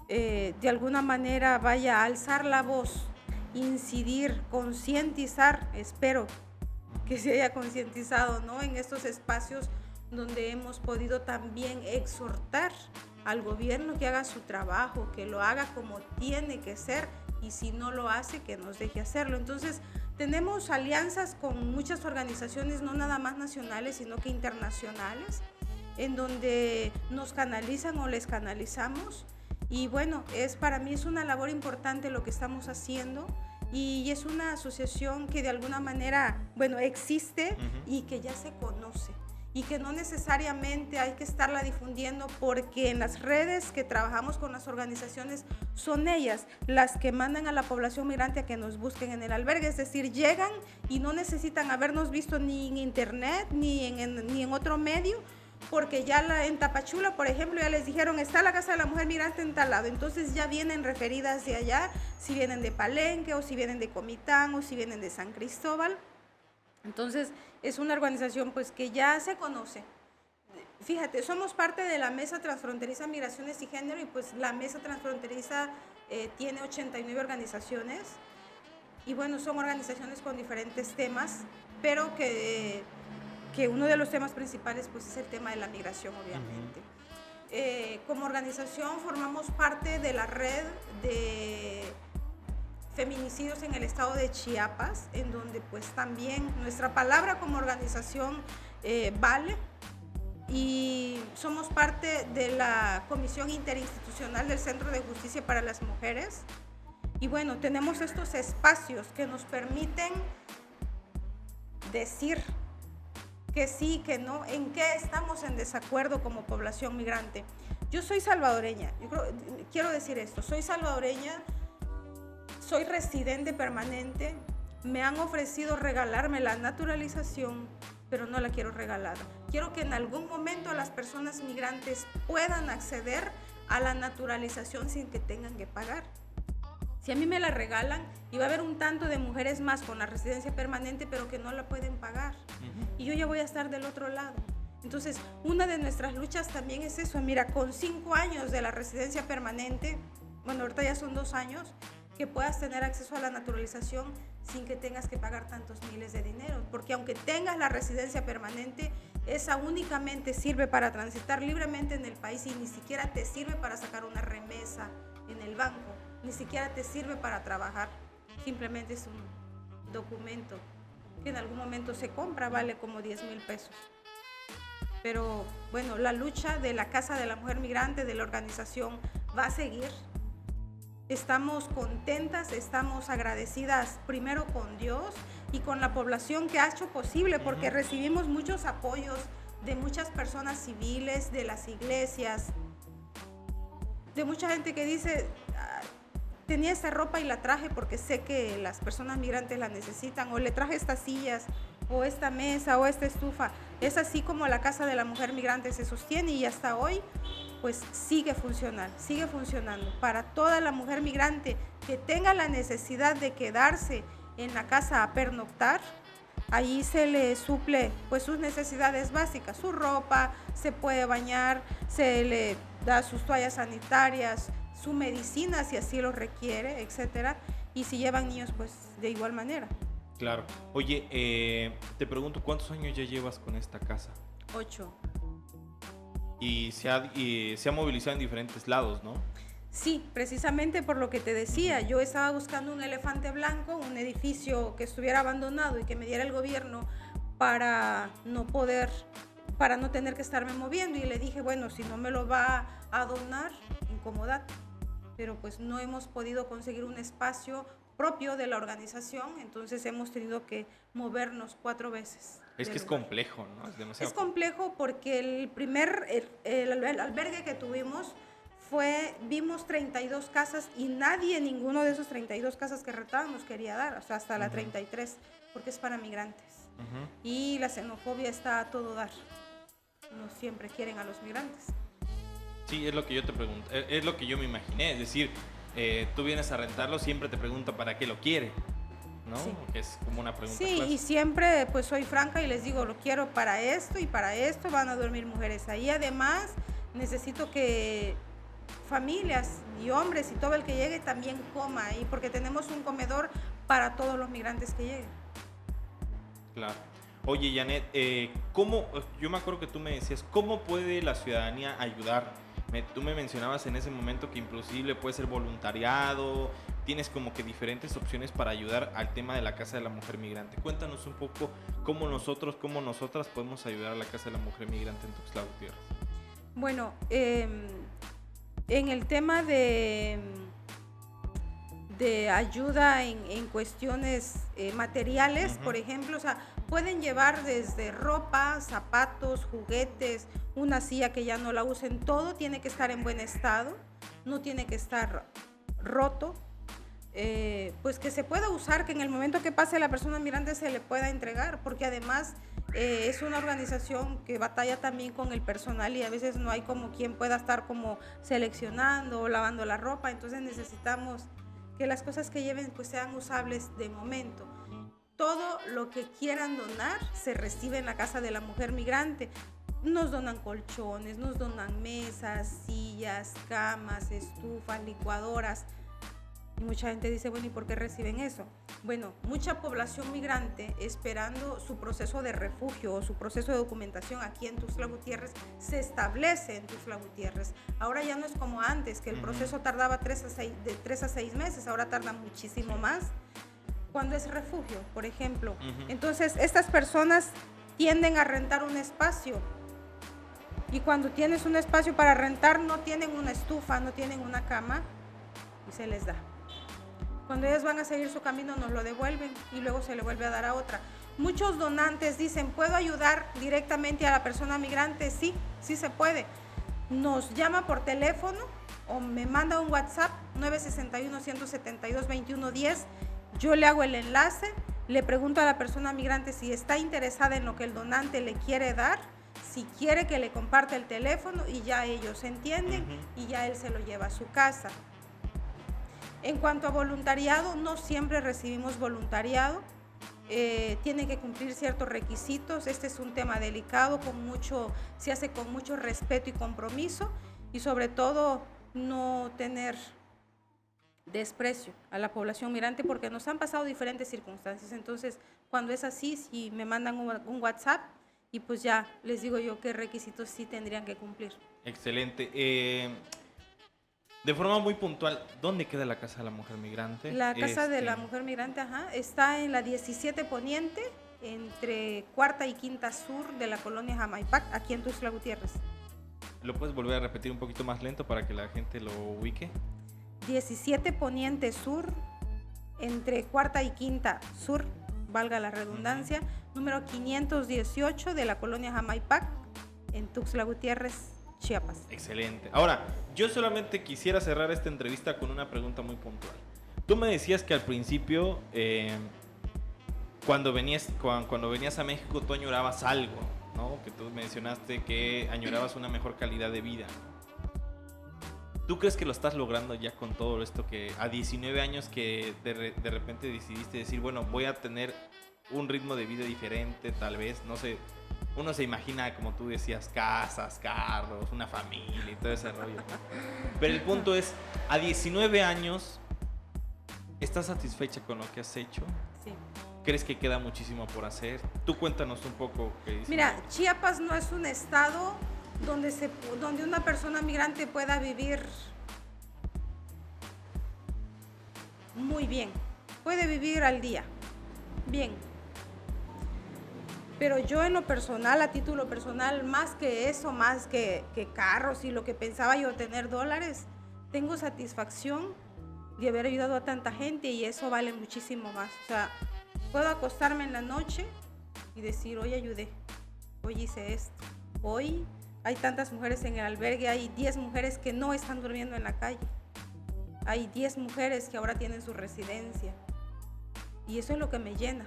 de alguna manera, alzar la voz, incidir, concientizar, espero que se haya concientizado, ¿no? En estos espacios donde hemos podido también exhortar al gobierno que haga su trabajo, que lo haga como tiene que ser, y si no lo hace, que nos deje hacerlo. Entonces, tenemos alianzas con muchas organizaciones, no nada más nacionales, sino que internacionales, en donde nos canalizan o les canalizamos. Y bueno, para mí es una labor importante lo que estamos haciendo, y es una asociación que de alguna manera, bueno, existe y que ya se conoce, y que no necesariamente hay que estarla difundiendo, porque en las redes que trabajamos con las organizaciones son ellas las que mandan a la población migrante a que nos busquen en el albergue, es decir, llegan y no necesitan habernos visto ni en internet ni en otro medio, porque ya en Tapachula, por ejemplo, ya les dijeron, está la Casa de la Mujer Migrante en tal lado, entonces ya vienen referidas de allá, si vienen de Palenque, o si vienen de Comitán, o si vienen de San Cristóbal. Entonces, es una organización pues que ya se conoce. Fíjate, somos parte de la Mesa Transfronteriza Migraciones y Género, y pues la Mesa Transfronteriza tiene 89 organizaciones, y bueno, son organizaciones con diferentes temas, pero que uno de los temas principales pues es el tema de la migración, obviamente. Como organización formamos parte de la red de feminicidios en el estado de Chiapas, en donde pues también nuestra palabra como organización vale, y somos parte de la Comisión Interinstitucional del Centro de Justicia para las Mujeres. Y bueno, tenemos estos espacios que nos permiten decir que sí, que no, en qué estamos en desacuerdo como población migrante. Yo soy salvadoreña, quiero decir esto, soy salvadoreña, soy residente permanente, me han ofrecido regalarme la naturalización, pero no la quiero regalada. Quiero que en algún momento las personas migrantes puedan acceder a la naturalización sin que tengan que pagar. Si a mí me la regalan, y va a haber un tanto de mujeres más con la residencia permanente, pero que no la pueden pagar. Y yo ya voy a estar del otro lado. Entonces, una de nuestras luchas también es eso. Mira, con 5 años de la residencia permanente, bueno, ahorita ya son 2 años, que puedas tener acceso a la naturalización sin que tengas que pagar tantos miles de dinero. Porque aunque tengas la residencia permanente, esa únicamente sirve para transitar libremente en el país, y ni siquiera te sirve para sacar una remesa en el banco. Ni siquiera te sirve para trabajar, simplemente es un documento que en algún momento se compra, vale como 10,000 pesos. Pero bueno, la lucha de la Casa de la Mujer Migrante, de la organización, va a seguir. Estamos contentas, estamos agradecidas primero con Dios y con la población que ha hecho posible, porque recibimos muchos apoyos de muchas personas civiles, de las iglesias, de mucha gente que dice, tenía esta ropa y la traje porque sé que las personas migrantes la necesitan, o le traje estas sillas, o esta mesa, o esta estufa. Es así como la Casa de la Mujer Migrante se sostiene, y hasta hoy pues sigue funcionando para toda la mujer migrante que tenga la necesidad de quedarse en la casa a pernoctar. Allí se le suple pues sus necesidades básicas, su ropa, se puede bañar, se le da sus toallas sanitarias, su medicina si así lo requiere, etcétera, y si llevan niños pues de igual manera. Claro. Oye, te pregunto, ¿cuántos años ya llevas con esta casa? 8. Y se ha movilizado en diferentes lados, ¿no? Sí, precisamente por lo que te decía, yo estaba buscando un elefante blanco, un edificio que estuviera abandonado y que me diera el gobierno para no tener que estarme moviendo, y le dije, bueno, si no me lo va a donar, incomodate. Pero pues no hemos podido conseguir un espacio propio de la organización, entonces hemos tenido que movernos 4 veces. Es que es complejo, ¿no? Es demasiado. Es complejo porque el albergue que tuvimos vimos 32 casas, y ninguno de esos 32 casas que rentaban nos quería dar, o sea, hasta la 33, porque es para migrantes. Y la xenofobia está a todo dar. No siempre quieren a los migrantes. Sí, es lo que yo te pregunto, es lo que yo me imaginé, es decir, tú vienes a rentarlo, siempre te pregunta para qué lo quiere, ¿no? Sí. Que es como una pregunta Sí, clásica. y siempre pues soy franca y les digo, lo quiero para esto, y para esto van a dormir mujeres ahí. Además, necesito que familias y hombres y todo el que llegue también coma ahí, porque tenemos un comedor para todos los migrantes que lleguen. Claro. Oye, Janet, yo me acuerdo que tú me decías, ¿cómo puede la ciudadanía ayudar? Tú me mencionabas en ese momento que inclusive puede ser voluntariado, tienes como que diferentes opciones para ayudar al tema de la Casa de la Mujer Migrante. Cuéntanos un poco cómo nosotras podemos ayudar a la Casa de la Mujer Migrante en Tuxtla Gutiérrez. Bueno, en el tema de ayuda en cuestiones materiales, por ejemplo, o sea, pueden llevar desde ropa, zapatos, juguetes, una silla que ya no la usen, todo tiene que estar en buen estado, no tiene que estar roto. pues que se pueda usar, que en el momento que pase la persona migrante se le pueda entregar, porque además es una organización que batalla también con el personal y a veces no hay como quien pueda estar como seleccionando o lavando la ropa, entonces necesitamos que las cosas que lleven pues sean usables de momento. Todo lo que quieran donar se recibe en la Casa de la Mujer Migrante. Nos donan colchones, nos donan mesas, sillas, camas, estufas, licuadoras. Y mucha gente dice, bueno, ¿y por qué reciben eso? Bueno, mucha población migrante esperando su proceso de refugio o su proceso de documentación aquí en Tuxtla Gutiérrez se establece en Tuxtla Gutiérrez. Ahora ya no es como antes, que el proceso tardaba de 3 a 6 meses, ahora tarda muchísimo más. Cuando es refugio, por ejemplo. Entonces, estas personas tienden a rentar un espacio. Y cuando tienes un espacio para rentar, no tienen una estufa, no tienen una cama, y se les da. Cuando ellas van a seguir su camino, nos lo devuelven y luego se le vuelve a dar a otra. Muchos donantes dicen, ¿puedo ayudar directamente a la persona migrante? Sí, sí se puede. Nos llama por teléfono o me manda un WhatsApp 961-172-2110. Yo le hago el enlace, le pregunto a la persona migrante si está interesada en lo que el donante le quiere dar, si quiere que le comparta el teléfono y ya ellos entienden y ya él se lo lleva a su casa. En cuanto a voluntariado, no siempre recibimos voluntariado, tiene que cumplir ciertos requisitos. Este es un tema delicado, se hace con mucho respeto y compromiso y sobre todo no tener desprecio a la población migrante porque nos han pasado diferentes circunstancias. Entonces, cuando es así, si me mandan un WhatsApp y pues ya les digo yo qué requisitos sí tendrían que cumplir. Excelente. De forma muy puntual, ¿dónde queda la Casa de la Mujer Migrante? La Casa de la Mujer Migrante, está en la 17 Poniente, entre Cuarta y Quinta Sur de la colonia Jamaipac, aquí en Tuxtla Gutiérrez. ¿Lo puedes volver a repetir un poquito más lento para que la gente lo ubique? 17 Poniente Sur, entre Cuarta y Quinta Sur, valga la redundancia, número 518 de la colonia Jamaipac, en Tuxtla Gutiérrez, Chiapas. Excelente. Ahora, yo solamente quisiera cerrar esta entrevista con una pregunta muy puntual. Tú me decías que al principio, cuando venías a México, tú añorabas algo, ¿no? Que tú mencionaste que añorabas una mejor calidad de vida. ¿Tú crees que lo estás logrando ya con todo esto que a 19 años que de repente decidiste decir, bueno, voy a tener un ritmo de vida diferente, tal vez, no sé, uno se imagina, como tú decías, casas, carros, una familia y todo ese rollo, ¿no? Pero el punto es, a 19 años, ¿estás satisfecha con lo que has hecho? Sí. ¿Crees que queda muchísimo por hacer? Tú cuéntanos un poco qué dices. Mira, Chiapas no es un estado donde una persona migrante pueda vivir muy bien. Puede vivir al día, bien. Pero yo en lo personal, a título personal, más que eso, más que carros y lo que pensaba yo tener dólares, tengo satisfacción de haber ayudado a tanta gente y eso vale muchísimo más. O sea, puedo acostarme en la noche y decir, hoy ayudé, hoy hice esto, hoy hay tantas mujeres en el albergue, hay 10 mujeres que no están durmiendo en la calle, hay 10 mujeres que ahora tienen su residencia y eso es lo que me llena.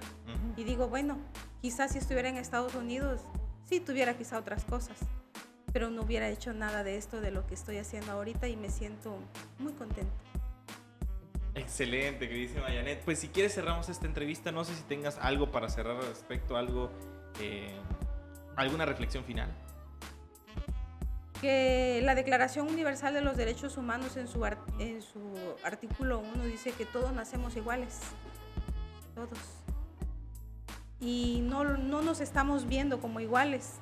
Y digo, bueno, quizás si estuviera en Estados Unidos, sí tuviera quizá otras cosas, pero no hubiera hecho nada de esto, de lo que estoy haciendo ahorita y me siento muy contenta. Excelente, queridísima Janet. Pues si quieres cerramos esta entrevista, no sé si tengas algo para cerrar al respecto, alguna reflexión final. Que la Declaración Universal de los Derechos Humanos en su artículo 1 dice que todos nacemos iguales, todos. Y no nos estamos viendo como iguales.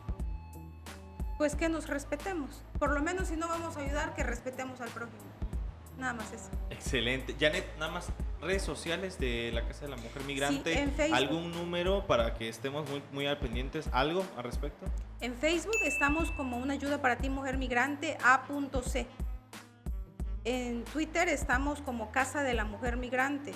Pues que nos respetemos. Por lo menos si no vamos a ayudar, que respetemos al prójimo. Nada más eso. Excelente. Janet, nada más, redes sociales de la Casa de la Mujer Migrante. Sí, en Facebook. ¿Algún número para que estemos muy al pendientes? ¿Algo al respecto? En Facebook estamos como Una Ayuda para Ti Mujer Migrante A.C. En Twitter estamos como Casa de la Mujer Migrante.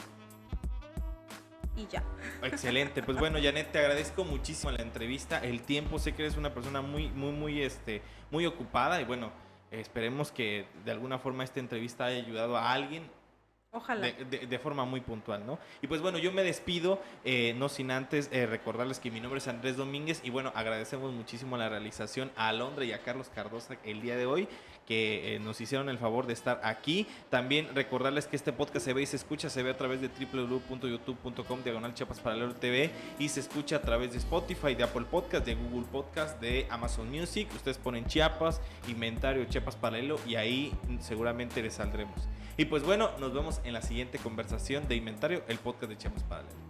Y ya. Excelente. Pues bueno, Janet, te agradezco muchísimo la entrevista, el tiempo. Sé que eres una persona muy ocupada y bueno, esperemos que de alguna forma esta entrevista haya ayudado a alguien Ojalá. De forma muy puntual, ¿no? Y pues bueno, yo me despido, no sin antes recordarles que mi nombre es Andrés Domínguez y bueno, agradecemos muchísimo la realización a Alondra y a Carlos Cardosa el día de hoy, que nos hicieron el favor de estar aquí. También recordarles que este podcast se ve y se escucha, se ve a través de www.youtube.com/Chiapas Paralelo TV y se escucha a través de Spotify, de Apple Podcast, de Google Podcast, de Amazon Music. Ustedes ponen Chiapas, inventario Chiapas Paralelo y ahí seguramente les saldremos. Y pues bueno, nos vemos en la siguiente conversación de Inventario, el podcast de Chiapas Paralelo.